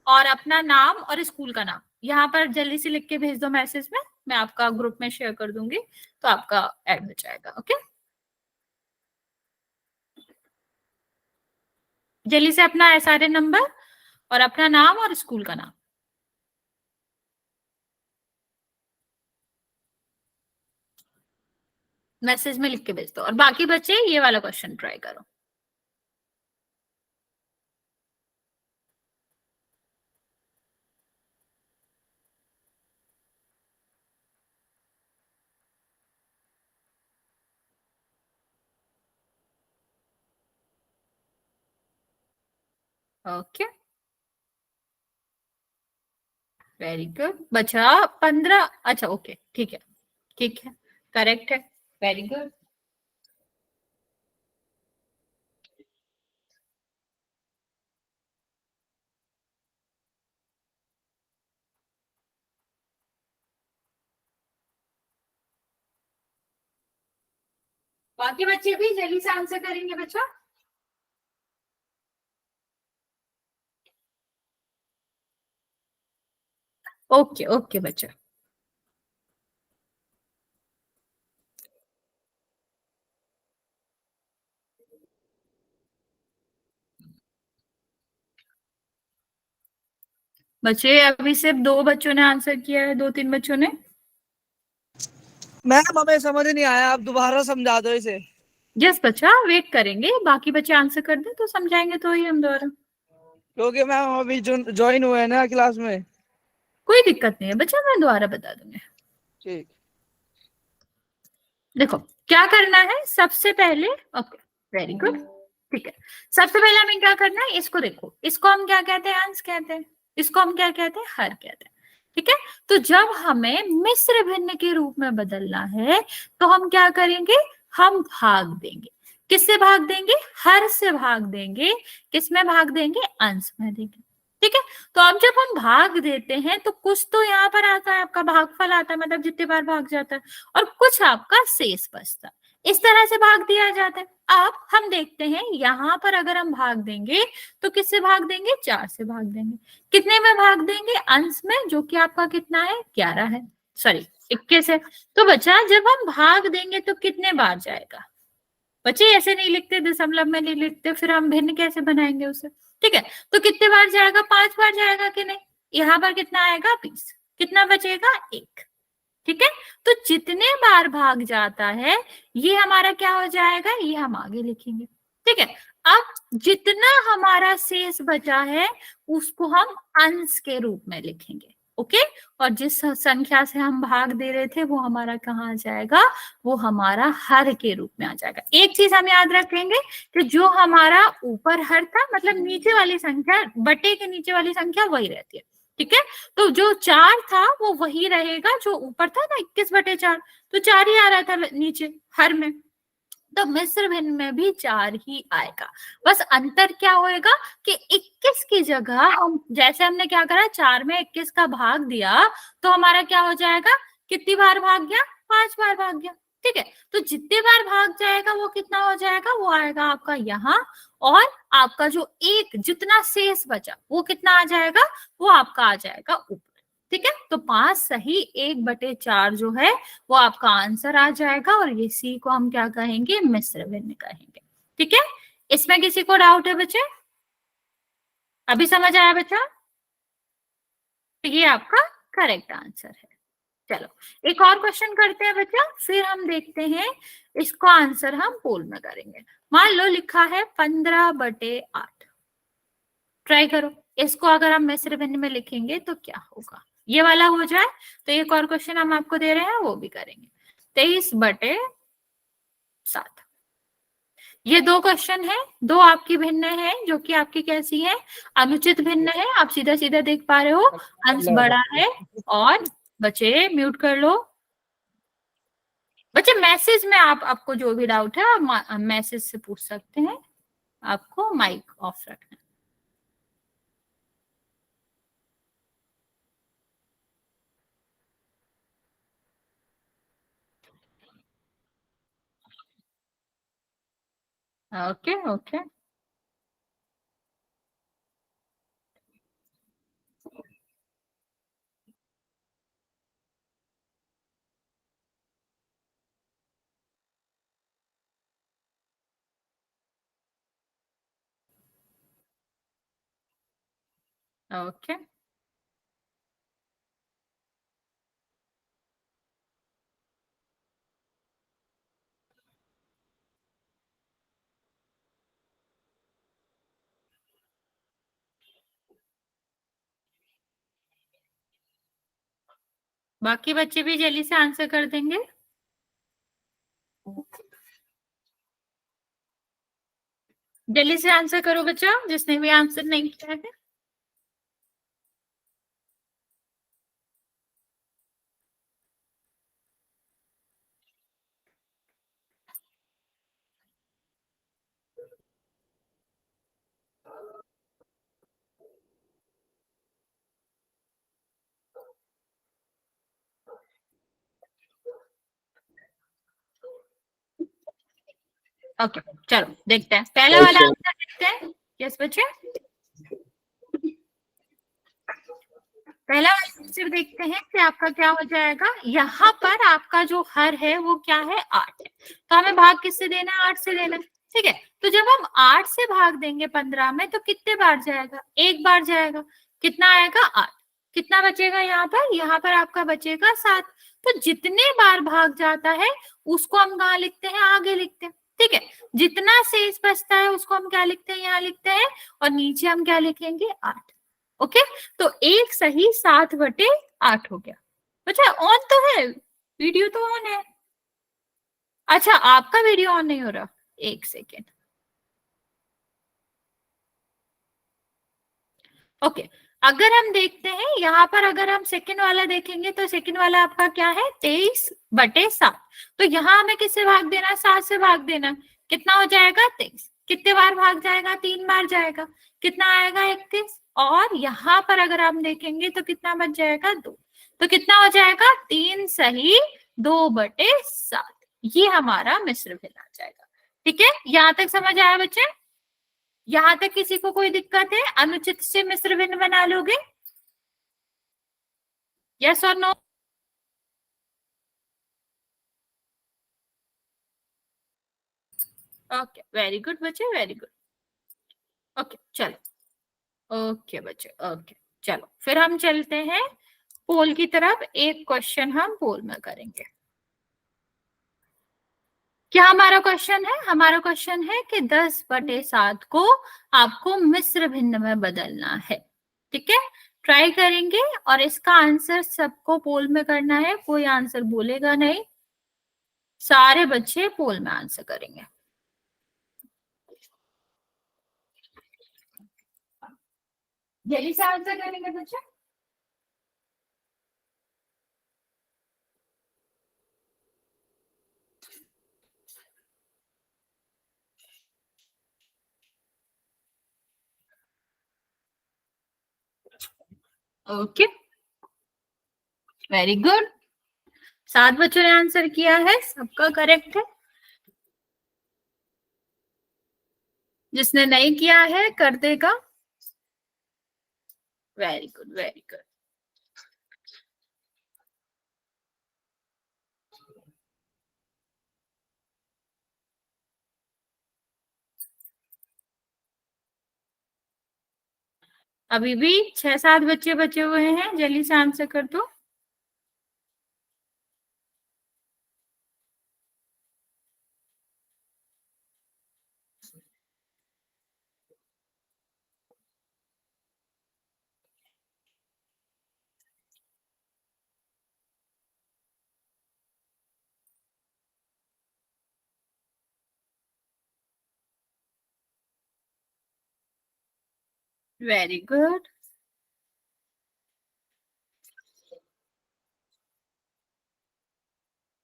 और अपना नाम और स्कूल का नाम यहाँ पर जल्दी से लिख के भेज दो मैसेज में, मैं आपका ग्रुप में शेयर कर दूंगी तो आपका ऐड हो जाएगा। ओके, जल्दी से अपना SRN नंबर और अपना नाम और स्कूल का नाम मैसेज में लिख के भेज दो। और बाकी बच्चे ये वाला क्वेश्चन ट्राई करो। ओके, वेरी गुड बच्चा। 15, अच्छा ओके, ठीक है, ठीक है, करेक्ट है, वेरी गुड। बाकी बच्चे भी जल्दी से आंसर करेंगे बच्चा। ओके ओके बच्चा, बच्चे अभी सिर्फ 2 बच्चों ने आंसर किया है, 2-3 बच्चों ने। मैम हमें समझ नहीं आया, आप दोबारा समझा दो इसे। यस बच्चा, वेट करेंगे, बाकी बच्चे आंसर कर दें तो समझाएंगे तो ही हम दोबारा। क्योंकि मैम अभी ज्वाइन हुए हैं ना क्लास में। कोई दिक्कत नहीं है बच्चा, मैं दोबारा बता दूंगी। ठीक, देखो क्या करना है सबसे पहले। ओके, वेरी गुड, ठीक है। सबसे पहले हमें क्या करना है, इसको देखो, इसको हम क्या कहते हैं, अंश कहते हैं, इसको हम क्या कहते हैं, हर कहते हैं। ठीक है, तो जब हमें मिश्र भिन्न के रूप में बदलना है तो हम क्या करेंगे, हम भाग देंगे। किससे भाग देंगे, हर से भाग देंगे। किसमें भाग देंगे, अंश में देंगे। ठीक है, तो अब जब हम भाग देते हैं तो कुछ तो यहाँ पर आता है, आपका भागफल आता है, मतलब जितने बार भाग जाता है, और कुछ आपका शेष बचता है। इस तरह से भाग दिया जाता है। अब हम देखते हैं यहाँ पर अगर हम भाग देंगे तो किससे भाग देंगे, 4 से भाग देंगे। कितने में भाग देंगे, अंश में, जो कि आपका कितना है, 11 है, सॉरी 21 है। तो बच्चा जब हम भाग देंगे तो कितने बार जाएगा, बच्चे ऐसे नहीं लिखते, दशमलव में नहीं लिखते, फिर हम भिन्न कैसे बनाएंगे उसे। ठीक है, तो कितने बार जाएगा, 5 बार जाएगा कि नहीं। यहाँ पर कितना आएगा, 20। कितना बचेगा, 1। ठीक है, तो जितने बार भाग जाता है ये हमारा क्या हो जाएगा, ये हम आगे लिखेंगे। ठीक है, अब जितना हमारा शेष बचा है उसको हम अंश के रूप में लिखेंगे। ओके, और जिस संख्या से हम भाग दे रहे थे वो हमारा कहाँ आ जाएगा, वो हमारा हर के रूप में आ जाएगा। एक चीज हम याद रखेंगे कि जो हमारा ऊपर हर था, मतलब नीचे वाली संख्या, बटे के नीचे वाली संख्या वही रहती है। ठीक है, तो जो 4 था वो वही रहेगा जो ऊपर था ना, 21/4, तो 4 ही आ रहा था नीचे हर में। तो मिस्र भिन्न में भी 4 ही आएगा। बस अंतर क्या होएगा कि 21 की जगह हम, जैसे हमने क्या करा, 4 में 21 का भाग दिया तो हमारा क्या हो जाएगा, कितनी बार भाग गया, 5 बार भाग गया। ठीक है, तो जितने बार भाग जाएगा वो कितना हो जाएगा, वो आएगा आपका यहाँ, और आपका जो एक जितना शेष बचा वो कितना आ जाएगा, वो आपका आ जाएगा ऊपर। ठीक है, तो 5 सही 1/4 जो है वो आपका आंसर आ जाएगा, और ये सी को हम क्या कहेंगे, मिश्र भिन्न कहेंगे। ठीक है, इसमें किसी को डाउट है बच्चे, अभी समझ आया बच्चा, तो ये आपका करेक्ट आंसर है। चलो एक और क्वेश्चन करते हैं बच्चा, फिर हम देखते हैं इसको आंसर हम पोल में करेंगे। मान लो लिखा है 15/8, ट्राई करो इसको, अगर हम मिश्र भिन्न में लिखेंगे तो क्या होगा, ये वाला हो जाए तो एक और क्वेश्चन हम आपको दे रहे हैं वो भी करेंगे। 23/7, ये 2 क्वेश्चन है, 2 आपकी भिन्न है जो कि आपकी कैसी है, अनुचित भिन्न है। आप सीधा सीधा देख पा रहे हो, अंश बड़ा है। और बच्चे म्यूट कर लो, बच्चे मैसेज में आपको जो भी डाउट है आप मैसेज से पूछ सकते हैं, आपको माइक ऑफ रखना है। ओके ओके, ओके बाकी बच्चे भी जल्दी से आंसर कर देंगे। जल्दी से आंसर करो बच्चा, जिसने भी आंसर नहीं किया है। ओके चलो देखते हैं पहला वाला आंसर देखते हैं। यस बच्चे, पहला वाला आंसर देखते हैं कि आपका क्या हो जाएगा। यहाँ पर आपका जो हर है वो क्या है, 8 है। तो हमें भाग किससे देना है, 8 से देना है। ठीक है, तो जब हम 8 से भाग देंगे 15 में तो कितने बार जाएगा, एक बार जाएगा। कितना आएगा, 8। कितना बचेगा यहाँ पर आपका बचेगा 7। तो जितने बार भाग जाता है उसको हम कहाँ लिखते हैं, आगे लिखते हैं। ठीक है, जितना शेष बचता है उसको हम क्या लिखते हैं, यहाँ लिखते हैं। और नीचे हम क्या लिखेंगे, 8। ओके, तो एक सही 7/8 हो गया। अच्छा ऑन तो है, वीडियो तो ऑन है। अच्छा आपका वीडियो ऑन नहीं हो रहा, एक सेकेंड। ओके, अगर हम देखते हैं यहाँ पर, अगर हम सेकंड वाला देखेंगे तो सेकंड वाला आपका क्या है, 23/7। तो यहाँ हमें किससे भाग देना, 7 से भाग देना। कितना हो जाएगा, 23। कितने बार भाग जाएगा, 3 बार जाएगा। कितना आएगा, 31। और यहाँ पर अगर हम देखेंगे तो कितना बच जाएगा, 2। तो कितना हो जाएगा, 3 सही 2/7। ये हमारा मिश्र भिन्न आ जाएगा। ठीक है, यहाँ तक समझ आया बच्चे। यहाँ तक किसी को कोई दिक्कत है, अनुचित से मिश्र भिन्न बना लोगे, यस और नो। ओके वेरी गुड बच्चे, वेरी गुड। ओके चलो, ओके बच्चे, ओके चलो फिर हम चलते हैं पोल की तरफ। एक क्वेश्चन हम पोल में करेंगे। क्या हमारा क्वेश्चन है, हमारा क्वेश्चन है कि 10/7 को आपको मिश्र भिन्न में बदलना है। ठीक है, ट्राई करेंगे और इसका आंसर सबको पोल में करना है, कोई आंसर बोलेगा नहीं, सारे बच्चे पोल में आंसर करेंगे। जल्दी से आंसर करेंगे बच्चे। ओके वेरी गुड, 7 बच्चों ने आंसर किया है, सबका करेक्ट है। जिसने नहीं किया है कर देगा। Very good, very good. अभी भी 6-7 बच्चे बचे हुए हैं, जल्दी से आंसर कर दो। Very good.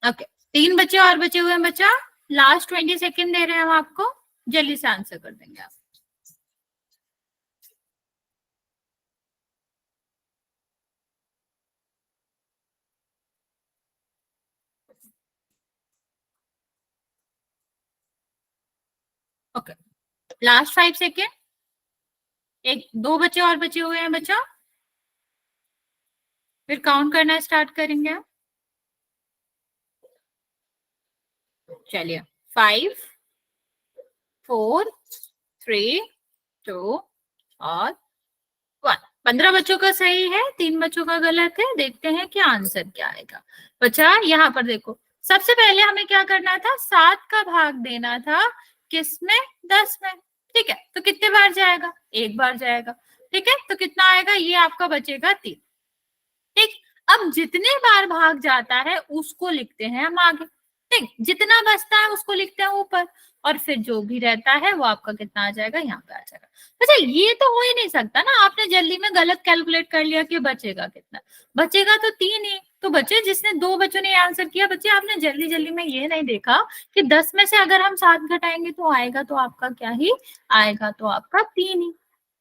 ओके, 3 बच्चे और बचे हुए हैं बच्चा, लास्ट 20 सेकेंड दे रहे हैं हम आपको, जल्दी से आंसर कर देंगे आप। Okay, last 5 second. एक 2 बच्चे और बचे हुए हैं बच्चा, फिर काउंट करना स्टार्ट करेंगे हम। चलिए, 5 4 3 2 और 1। 15 बच्चों का सही है, 3 बच्चों का गलत है। देखते हैं क्या आंसर क्या आएगा। बच्चा यहाँ पर देखो, सबसे पहले हमें क्या करना था, 7 का भाग देना था किसमें, 10 में। ठीक है, तो कितने बार जाएगा, एक बार जाएगा। ठीक है, तो कितना आएगा, ये आपका बचेगा 3। ठीक, अब जितने बार भाग जाता है उसको लिखते हैं हम आगे। ठीक, जितना बचता है उसको लिखते हैं ऊपर, और फिर जो भी रहता है वो आपका कितना आ जाएगा, यहाँ पे आ जाएगा। अच्छा, ये तो हो ही नहीं सकता ना, आपने जल्दी में गलत कैलकुलेट कर लिया कि बचेगा कितना। बचेगा तो 3 ही। तो बच्चे, जिसने 2 बच्चों ने आंसर किया, बच्चे आपने जल्दी जल्दी में ये नहीं देखा कि 10 में से अगर हम 7 घटाएंगे तो आएगा तो आपका क्या ही आएगा, तो आपका 3 ही।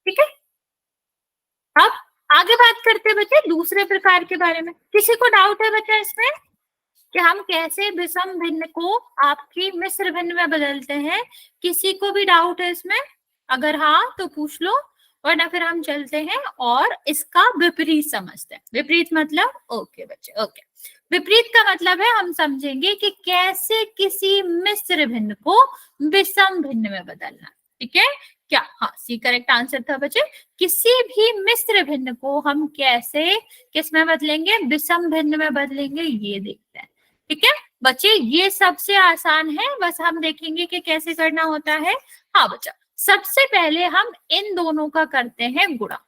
ठीक है, अब आगे बात करते हैं बच्चे दूसरे प्रकार के बारे में। किसी को डाउट है बच्चा इसमें कि हम कैसे विषम भिन्न को आपकी मिश्र भिन्न में बदलते हैं? किसी को भी डाउट है इसमें? अगर हाँ तो पूछ लो, वरना फिर हम चलते हैं और इसका विपरीत समझते हैं। विपरीत मतलब, ओके बच्चे, ओके, विपरीत का मतलब है हम समझेंगे कि कैसे किसी मिश्र भिन्न को विषम भिन्न में बदलना। ठीक है, क्या, हाँ, सी करेक्ट आंसर था बच्चे। किसी भी मिश्र भिन्न को हम कैसे किस में बदलेंगे, विषम भिन्न में बदलेंगे, ये देखते हैं। ठीक है बच्चे, ये सबसे आसान है, बस हम देखेंगे कि कैसे करना होता है। हाँ बच्चा, सबसे पहले हम इन दोनों का करते हैं गुणा।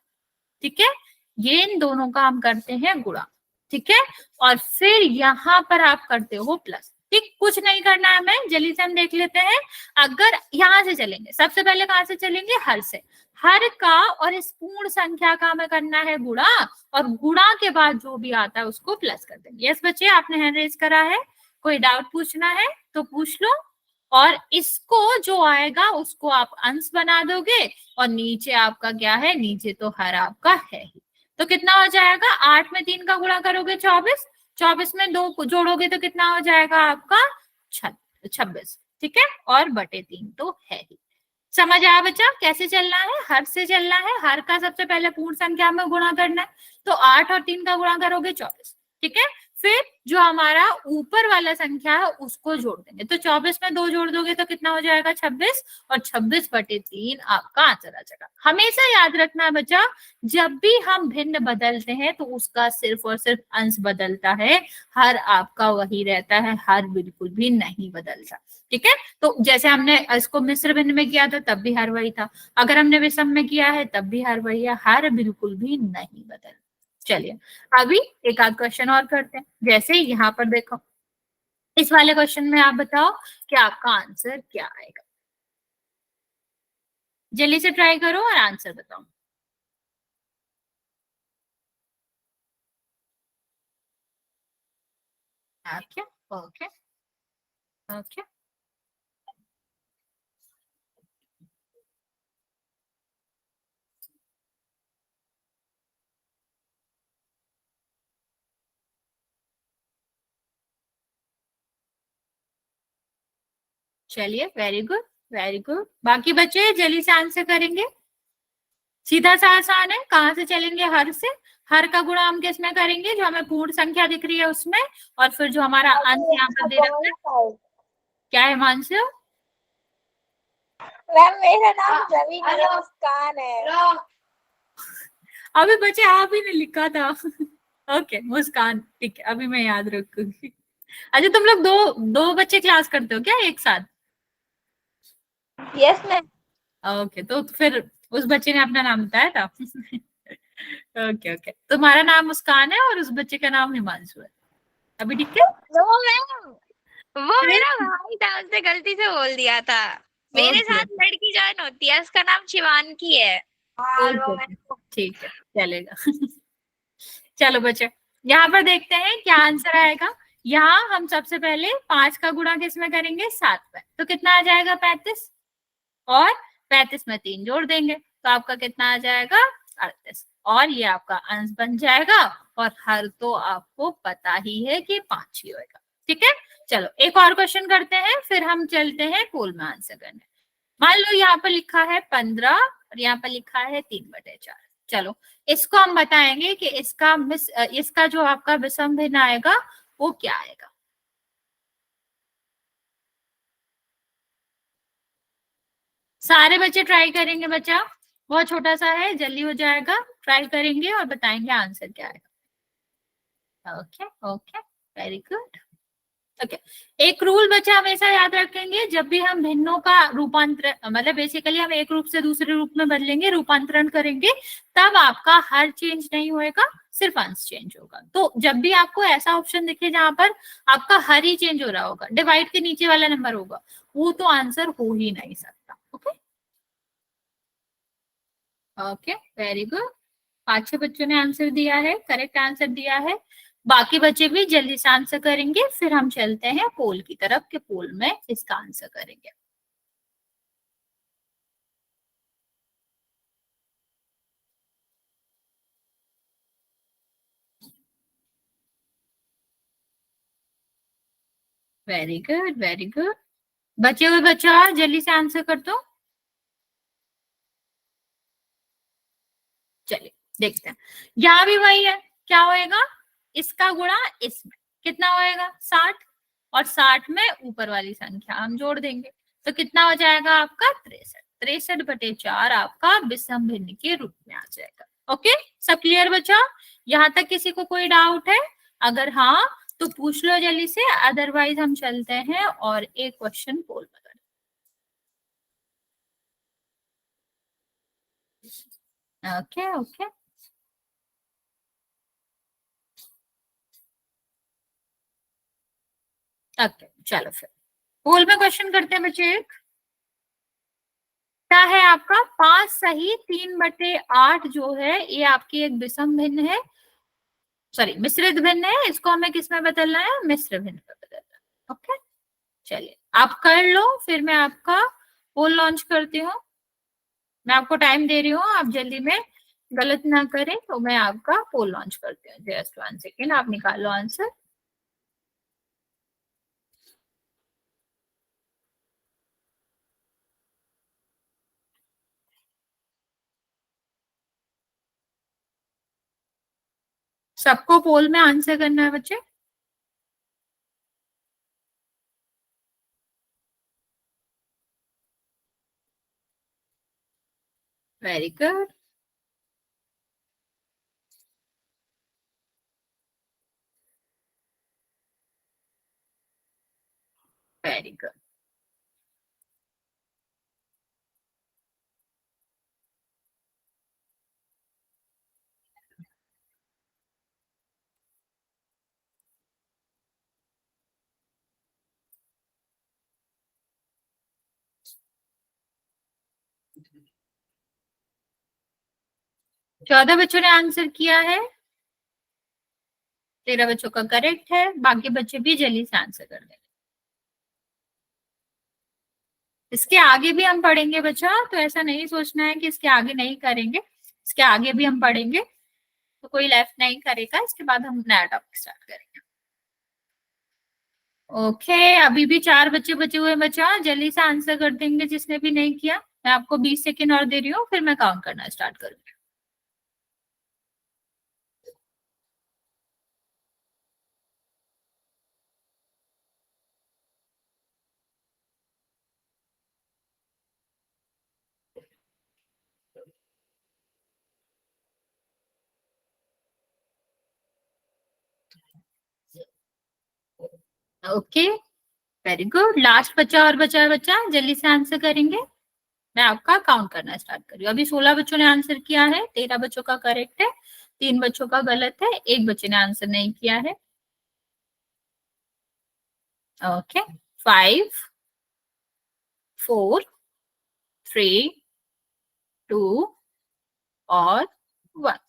ठीक है, ये इन दोनों का हम करते हैं गुणा। ठीक है, और फिर यहाँ पर आप करते हो प्लस। ठीक, कुछ नहीं करना है, हमें जल्दी से हम देख लेते हैं। अगर यहाँ से चलेंगे, सबसे पहले कहाँ से चलेंगे, हर से। हर का और इस पूर्ण संख्या का हमें करना है गुणा, और गुणा के बाद जो भी आता है उसको प्लस कर देंगे। यस बच्चे, आपने हैंड रेज करा है, कोई डाउट पूछना है तो पूछ लो। और इसको जो आएगा उसको आप अंश बना दोगे, और नीचे आपका क्या है, नीचे तो हर आपका है ही। तो कितना हो जाएगा, 8 में 3 का गुणा करोगे 24, 24 में 2 जोड़ोगे तो कितना हो जाएगा आपका 26। ठीक है, और बटे 3 तो है ही। समझ आया बच्चा कैसे चलना है, हर से चलना है। हर का सबसे पहले पूर्ण संख्या में गुणा करना है, तो 8 और 3 का गुणा करोगे 24। ठीक है, फिर जो हमारा ऊपर वाला संख्या है उसको जोड़ देंगे, तो 24 में 2 जोड़ दोगे तो कितना हो जाएगा 26, और 26 बटे 3 आपका आंसर आ जाएगा। हमेशा याद रखना है बच्चा, जब भी हम भिन्न बदलते हैं तो उसका सिर्फ और सिर्फ अंश बदलता है, हर आपका वही रहता है, हर बिल्कुल भी नहीं बदलता। ठीक है, तो जैसे हमने इसको मिश्र भिन्न में किया था तब भी हर वही था, अगर हमने विषम में किया है तब भी हर वही है, हर बिल्कुल भी नहीं बदल। चलिए, अभी एक आध क्वेश्चन और करते हैं। जैसे यहाँ पर देखो, इस वाले क्वेश्चन में आप बताओ कि आपका आंसर क्या आएगा। जल्दी से ट्राई करो और आंसर बताओ। ओके ओके ओके, चलिए, वेरी गुड वेरी गुड। बाकी बच्चे जल्दी से आंसर करेंगे, सीधा सा आसान है। कहाँ से चलेंगे, हर से। हर का गुणा हम किस में करेंगे, जो हमें पूर्ण संख्या दिख रही है उसमें, और फिर जो हमारा अंश यहाँ पर दे रखा है, क्या है हिमांशु? मैम मेरा नाम रवि नहीं है, मुस्कान है। अभी बच्चे आप ही ने लिखा था। ओके मुस्कान, ठीक है, अभी मैं याद रखूंगी। अच्छा, तुम लोग दो दो बच्चे क्लास करते हो क्या एक साथ? Yes ma'am. ओके, तो फिर उस बच्चे ने अपना नाम बताया था। ओके ओके, तुम्हारा नाम मुस्कान है और उस बच्चे का नाम हिमांशु है। अभी ठीक है? वो मैम, वो मेरा भाई था, उसने गलती से बोल दिया था। मेरे ओके साथ लड़की ज्वाइन होती है, उसका नाम शिवानकी है। ओके, ठीक है, चलेगा। चलो बच्चे, यहाँ पर देखते हैं क्या आंसर आएगा। यहाँ हम सबसे पहले 5 का गुणा किस में करेंगे, 7 में, तो कितना आ जाएगा 35, और 35 में 3 जोड़ देंगे तो आपका कितना आ जाएगा 38, और ये आपका अंश बन जाएगा, और हर तो आपको पता ही है कि 5 ही होगा। ठीक है, चलो एक और क्वेश्चन करते हैं, फिर हम चलते हैं पोल में आंसर करने। मान लो यहाँ पर लिखा है 15 और यहाँ पर लिखा है 3/4। चलो, इसको हम बताएंगे कि इसका जो आपका विषम भिन्न आएगा वो क्या आएगा। सारे बच्चे ट्राई करेंगे बच्चा, बहुत छोटा सा है, जल्दी हो जाएगा, ट्राई करेंगे और बताएंगे आंसर क्या है। Okay okay, very good. Okay, एक रूल बच्चा हमेशा याद रखेंगे, जब भी हम भिन्नों का रूपांतरण, मतलब बेसिकली हम एक रूप से दूसरे रूप में बदलेंगे, रूपांतरण करेंगे, तब आपका हर चेंज नहीं होएगा, सिर्फ अंश चेंज होगा। तो जब भी आपको ऐसा ऑप्शन दिखे जहां पर आपका हर ही चेंज हो रहा होगा, डिवाइड के नीचे वाला नंबर होगा, वो तो आंसर हो ही नहीं सकता। Okay okay, very good. 5-6 बच्चों ने आंसर दिया है, करेक्ट आंसर दिया है। बाकी बच्चे भी जल्दी से आंसर करेंगे, फिर हम चलते हैं पोल की तरफ के पोल में इसका आंसर करेंगे। Very good very good. बचे हुए बच्चा जल्दी से आंसर कर दो। चलिए देखते हैं, यहाँ भी वही है, क्या होएगा, इसका गुणा इसमें कितना होएगा 60, और 60 में ऊपर वाली संख्या हम जोड़ देंगे, तो कितना हो जाएगा आपका 63। 63/4 आपका विषम भिन्न के रूप में आ जाएगा। ओके, सब क्लियर बच्चा? यहाँ तक किसी को कोई डाउट है? अगर हाँ तो पूछ लो जल्दी से, अदरवाइज हम चलते हैं और एक क्वेश्चन पोल में। ओके ओके, ओके चलो फिर पोल में क्वेश्चन करते हैं बच्चे। एक क्या है आपका, 5 सही 3/8 जो है ये आपकी एक विषम भिन्न है, सॉरी मिश्रित भिन्न है, इसको हमें किस में बदलना है, मिश्र भिन्न में बदलना है। ओके चलिए आप कर लो, फिर मैं आपका पोल लॉन्च करती हूँ। मैं आपको टाइम दे रही हूँ, आप जल्दी में गलत ना करें, तो मैं आपका पोल लॉन्च करती हूँ। जस्ट 1 सेकेंड, आप निकालो आंसर। सबको पोल में आंसर करना है बच्चे। Very good, very good. चौदह बच्चों ने आंसर किया है, 13 बच्चों का करेक्ट है, बाकी बच्चे भी जल्दी से आंसर कर देंगे। इसके आगे भी हम पढ़ेंगे बच्चा, तो ऐसा नहीं सोचना है कि इसके आगे नहीं करेंगे, इसके आगे भी हम पढ़ेंगे, तो कोई लेफ्ट नहीं करेगा, इसके बाद हम नया टॉपिक स्टार्ट करेंगे। ओके, अभी भी 4 बच्चे बचे हुए बच्चा, जल्दी से आंसर कर देंगे जिसने भी नहीं किया। मैं आपको 20 सेकेंड और दे रही हूँ, फिर मैं काउंट करना स्टार्ट करूंगी। Okay, very good. लास्ट बच्चा और बचा है बच्चा, जल्दी से आंसर करेंगे, मैं आपका काउंट करना स्टार्ट कर रही हूँ। अभी 16 बच्चों ने आंसर किया है, 13 बच्चों का करेक्ट है, 3 बच्चों का गलत है, एक बच्चे ने आंसर नहीं किया है। ओके, 5 4 3 2 और 1।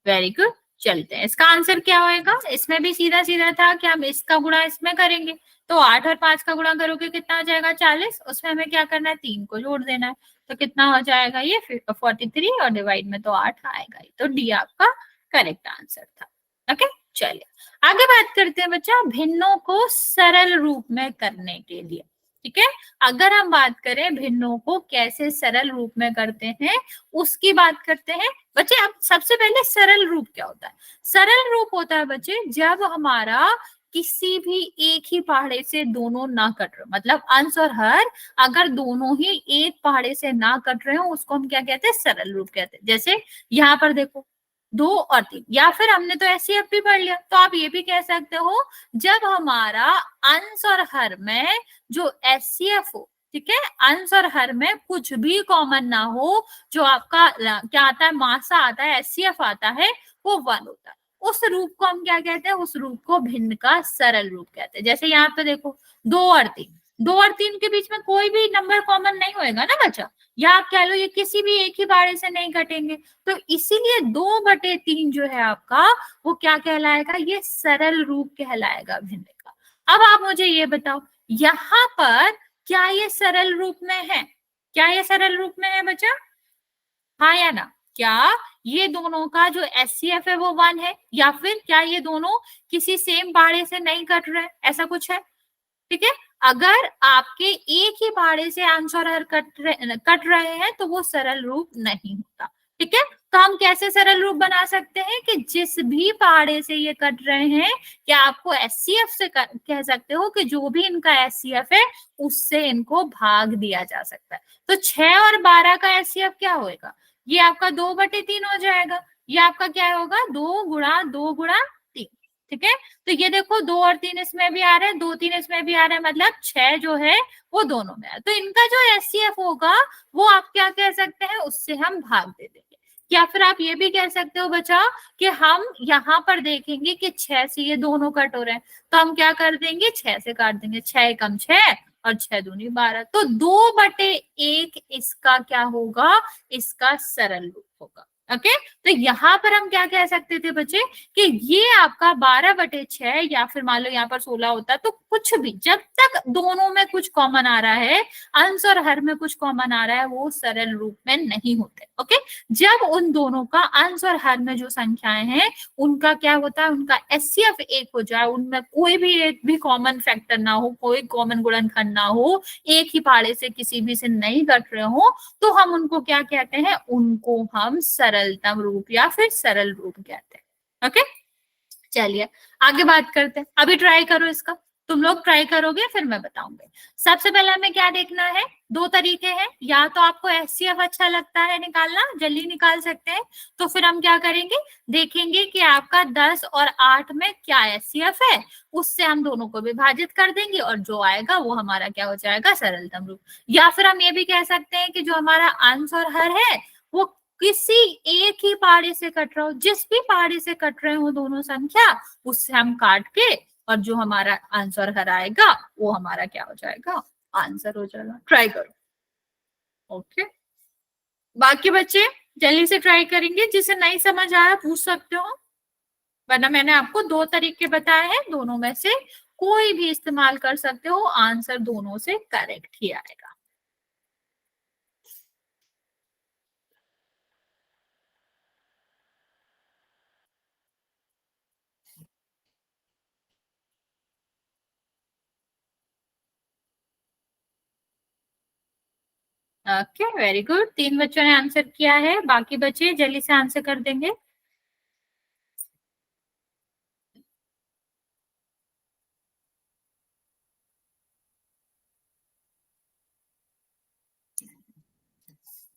वेरी गुड, चलते हैं। इसका आंसर क्या होएगा, इसमें भी सीधा सीधा था कि हम इसका गुणा इसमें करेंगे, तो 8 और 5 का गुणा करोगे कितना हो जाएगा 40, उसमें हमें क्या करना है 3 को जोड़ देना है, तो कितना हो जाएगा ये 43, और डिवाइड में तो 8 आएगा ही, तो डी आपका करेक्ट आंसर था। ओके चलिए आगे बात करते हैं बच्चा, भिन्नों को सरल रूप में करने के लिए। ठीक है, अगर हम बात करें भिन्नों को कैसे सरल रूप में करते हैं उसकी बात करते हैं बच्चे। अब सबसे पहले सरल रूप क्या होता है, सरल रूप होता है बच्चे जब हमारा किसी भी एक ही पहाड़े से दोनों ना कट रहे, मतलब अंश और हर अगर दोनों ही एक पहाड़े से ना कट रहे हो उसको हम क्या कहते हैं, सरल रूप कहते हैं। जैसे यहाँ पर देखो 2 और 3, या फिर हमने तो एचसीएफ भी पढ़ लिया, तो आप ये भी कह सकते हो जब हमारा अंश और हर में जो एचसीएफ हो, ठीक है, अंश और हर में कुछ भी कॉमन ना हो, जो आपका क्या आता है, मासा आता है, एचसीएफ आता है, वो 1 होता है। उस रूप को हम क्या कहते हैं, उस रूप को भिन्न का सरल रूप कहते हैं। जैसे यहाँ पे देखो 2 और 3, 2 और 3 के बीच में कोई भी नंबर कॉमन नहीं होएगा ना बच्चा, या आप कह लो ये किसी भी एक ही बारे से नहीं कटेंगे, तो इसीलिए 2/3 जो है आपका वो क्या कहलाएगा, ये सरल रूप कहलाएगा भिन्न का। अब आप मुझे ये बताओ यहाँ पर क्या ये सरल रूप में है, क्या ये सरल रूप में है बच्चा, हाँ या ना, क्या ये दोनों का जो एचसीएफ है वो 1 है, या फिर क्या ये दोनों किसी सेम पहाड़े से नहीं कट रहे, ऐसा कुछ है, ठीक है। अगर आपके एक ही पहाड़े से अंश और हर कट रहे हैं तो वो सरल रूप नहीं होता, ठीक है। तो हम कैसे सरल रूप बना सकते हैं कि जिस भी पहाड़े से ये कट रहे हैं, क्या आपको एचसीएफ से कह सकते हो कि जो भी इनका एचसीएफ है उससे इनको भाग दिया जा सकता है। तो 6 और 12 का एचसीएफ क्या होगा, ये आपका 2/3 हो जाएगा, ये आपका क्या होगा 2 × 2 × 3, ठीक है। तो ये देखो 2 और 3 इसमें भी आ रहा है, 2 3 इसमें भी आ रहा है, मतलब 6 जो है वो दोनों में है। तो इनका जो एचसीएफ होगा वो आप क्या कह सकते हैं, उससे हम भाग दे देंगे। या फिर आप ये भी कह सकते हो बच्चा कि हम यहाँ पर देखेंगे कि 6 से ये दोनों कट हो रहे हैं, तो हम क्या कर देंगे, 6 से काट देंगे, 6 एकम 6 और 6 दूनी 12, तो 2/1 इसका क्या होगा, इसका सरल रूप होगा। ओके, तो यहाँ पर हम क्या कह सकते थे बच्चे कि ये आपका 12/6, या फिर मान लो यहाँ पर 16 होता, तो कुछ भी जब तक दोनों में कुछ कॉमन आ रहा है, अंश और हर में कुछ कॉमन आ रहा है, वो सरल रूप में नहीं होते। ओके, जब उन दोनों का अंश और हर में जो संख्याएं हैं उनका क्या होता है, उनका एचसीएफ 1 हो जाए, उनमें कोई भी एक भी कॉमन फैक्टर ना हो, कोई कॉमन गुणनखंड ना हो, एक ही पहाड़े से किसी भी से नहीं कट रहे हो, तो हम उनको क्या कहते हैं, उनको हम सरलतम रूप या फिर सरल रूप कहते हैं। ओके, चलिए आगे बात करते हैं। अभी ट्राई करो इसका, तुम लोग ट्राई करोगे फिर मैं बताऊंगी। सबसे पहले हमें क्या देखना है, 2 तरीके हैं, या तो आपको एचसीएफ अच्छा लगता है निकालना, जल्दी निकाल सकते हैं, तो फिर हम क्या करेंगे, देखेंगे कि आपका 10 और 8 में क्या एचसीएफ है, उससे हम दोनों को विभाजित कर देंगे और जो आएगा वो हमारा क्या हो जाएगा, सरलतम रूप। या फिर हम ये भी कह सकते हैं कि जो हमारा अंश और हर है वो किसी एक ही पहाड़ी से कट रहा हो, जिस भी पहाड़ी से कट रहे हो दोनों संख्या, उससे हम काट के और जो हमारा आंसर हर आएगा वो हमारा क्या हो जाएगा, आंसर हो जाएगा। ट्राई करो। ओके, बाकी बच्चे जल्दी से ट्राई करेंगे, जिसे नहीं समझ आया पूछ सकते हो, वरना मैंने आपको 2 तरीके बताए हैं, दोनों में से कोई भी इस्तेमाल कर सकते हो, आंसर दोनों से करेक्ट ही आएगा। ओके, वेरी गुड, 3 बच्चों ने आंसर किया है, बाकी बच्चे जल्दी से आंसर कर देंगे।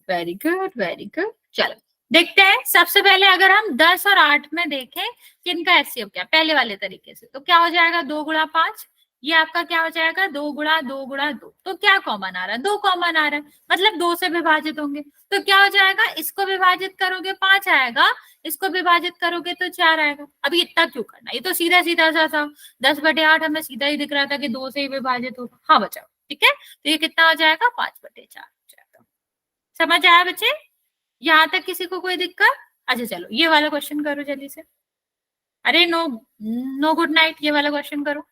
Very good, very good. चलो देखते हैं, सबसे पहले अगर हम 10 और 8 में देखें कि इनका एचसीएफ क्या, पहले वाले तरीके से, तो क्या हो जाएगा, 2 × 5, ये आपका क्या हो जाएगा, 2 × 2 × 2, तो क्या कॉमन आ रहा है, 2 कॉमन आ रहा है, मतलब 2 से विभाजित होंगे, तो क्या हो जाएगा, इसको विभाजित करोगे 5 आएगा, इसको विभाजित करोगे तो 4 आएगा। अभी इतना क्यों करना, ये तो सीधा सीधा सा था, 10/8 हमें सीधा ही दिख रहा था कि 2 से ही विभाजित होगा। हाँ बचाओ, ठीक है, तो ये कितना हो जाएगा, 5/4। समझ आया बच्चे, यहाँ तक किसी को कोई दिक्कत? अच्छा चलो ये वाला क्वेश्चन करो जल्दी से। अरे नो, नो गुड नाइट, ये वाला क्वेश्चन करो।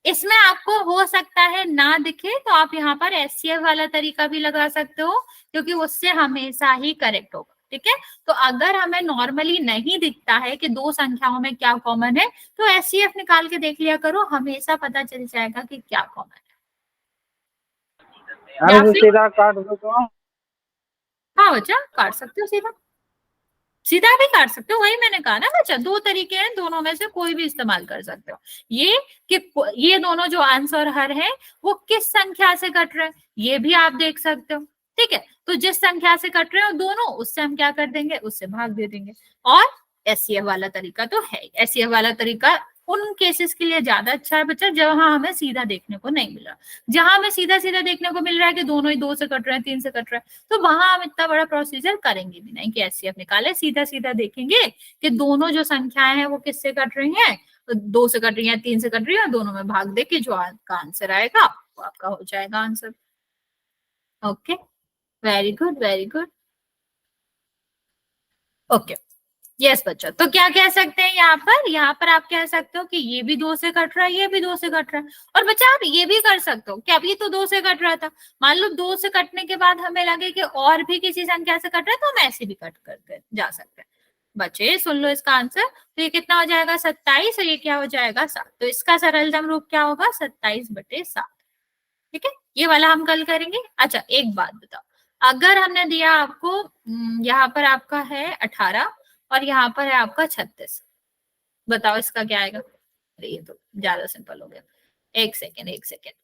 इसमें आपको हो सकता है ना दिखे, तो आप यहाँ पर एचसीएफ वाला तरीका भी लगा सकते हो, क्योंकि उससे हमेशा ही करेक्ट होगा, ठीक है। तो अगर हमें नॉर्मली नहीं दिखता है कि 2 संख्याओं में क्या कॉमन है, तो एचसीएफ निकाल के देख लिया करो, हमेशा पता चल जाएगा कि क्या कॉमन है। सीधा काट दो तो। हाँ बच्चा काट सकते हो सीधा। सीधा भी काट सकते हो, वही मैंने कहा ना बच्चा, दो तरीके हैं, दोनों में से कोई भी इस्तेमाल कर सकते हो। ये कि ये दोनों जो आंसर हर है वो किस संख्या से कट रहे हैं ये भी आप देख सकते हो। ठीक है, तो जिस संख्या से कट रहे हो दोनों, उससे हम क्या कर देंगे, उससे भाग दे देंगे। और एससीएफ वाला तरीका तो है, एससीएफ वाला तरीका उन केसेस के लिए ज्यादा अच्छा है बच्चा जहां हमें सीधा देखने को नहीं मिल रहा। जहां हमें सीधा सीधा देखने को मिल रहा है कि दोनों ही 2 से कट रहे हैं, 3 से कट रहे हैं, तो वहां हम इतना बड़ा प्रोसीजर करेंगे भी नहीं कि एचसीएफ निकाले, सीधा सीधा देखेंगे कि दोनों जो संख्याएं हैं वो किससे कट रही हैं, 2 से कट रही है, 3 से कट रही है, दोनों में भाग दे के जो आपका आंसर आएगा वो आपका हो जाएगा answer. Okay, very good very good. Okay, yes बच्चा, तो क्या कह सकते हैं यहाँ पर आप कह सकते हो कि ये भी 2 से कट रहा है, ये भी 2 से कट रहा है। और बच्चा आप ये भी कर सकते हो कि अभी तो 2 से कट रहा था, मान लो 2 से कटने के बाद हमें लगे कि और भी किसी संख्या से कट रहा है तो हम ऐसे भी कट करके जा सकते हैं। बच्चे सुन लो इसका आंसर, तो ये कितना हो जाएगा 27 और ये क्या हो जाएगा 7। तो इसका सरलतम रूप क्या होगा 27/7। ठीक है, ये वाला हम कल करेंगे। अच्छा एक बात बताओ, अगर हमने दिया आपको यहाँ पर आपका है 18 और यहाँ पर है आपका 36, बताओ इसका क्या आएगा। अरे ये तो ज्यादा सिंपल हो गया, एक सेकेंड एक सेकेंड।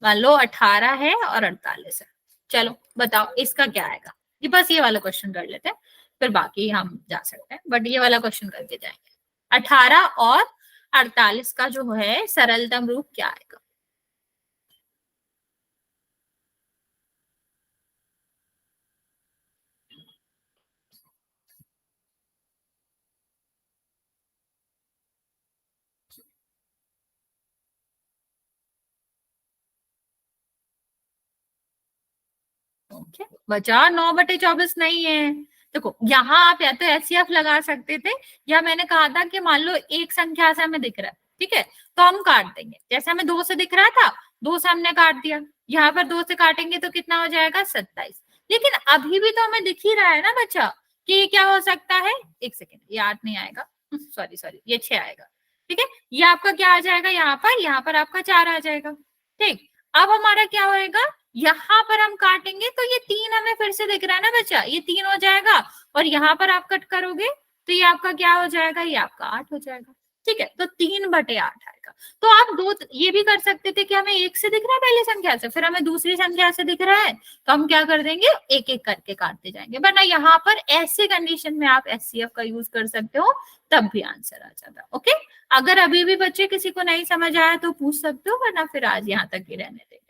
मान लो 18 है और 48 है, चलो बताओ इसका क्या आएगा। ये बस ये वाला क्वेश्चन कर लेते हैं, फिर बाकी हम जा सकते हैं, बट ये वाला क्वेश्चन करके जाएंगे। 18 और 48 का जो है सरलतम रूप क्या आएगा। ओके बचा 9/24 नहीं है। देखो यहाँ आप या तो एचसीएफ लगा सकते थे, या मैंने कहा था कि मान लो एक संख्या से हमें दिख रहा है, ठीक है, तो हम काट देंगे। जैसे हमें 2 से दिख रहा था, 2 से हमने काट दिया, यहाँ पर 2 से काटेंगे तो कितना हो जाएगा 27। लेकिन अभी भी तो हमें दिख ही रहा है ना बच्चा कि ये क्या हो सकता है, एक सेकेंड, ये 8 नहीं आएगा, सॉरी सॉरी, ये 6 आएगा। ठीक है, ये आपका क्या आ जाएगा, यहाँ पर आपका 4 आ जाएगा। ठीक, अब हमारा क्या होएगा, यहाँ पर हम काटेंगे तो ये 3 हमें फिर से दिख रहा है ना बच्चा, ये 3 हो जाएगा, और यहाँ पर आप कट करोगे तो ये आपका क्या हो जाएगा, ये आपका 8 हो जाएगा। ठीक है, तो 3/8 आएगा। तो आप दो ये भी कर सकते थे कि हमें 1 से दिख रहा है पहली संख्या से, फिर हमें दूसरी संख्या से दिख रहा है, तो हम क्या कर देंगे, एक एक करके काटते जाएंगे। वरना यहाँ पर ऐसे कंडीशन में आप एचसीएफ का यूज कर सकते हो, तब भी आंसर आ जाता। ओके, अगर अभी भी बच्चे किसी को नहीं समझ आया तो पूछ सकते हो, वरना फिर आज यहाँ तक ही रहने देंगे।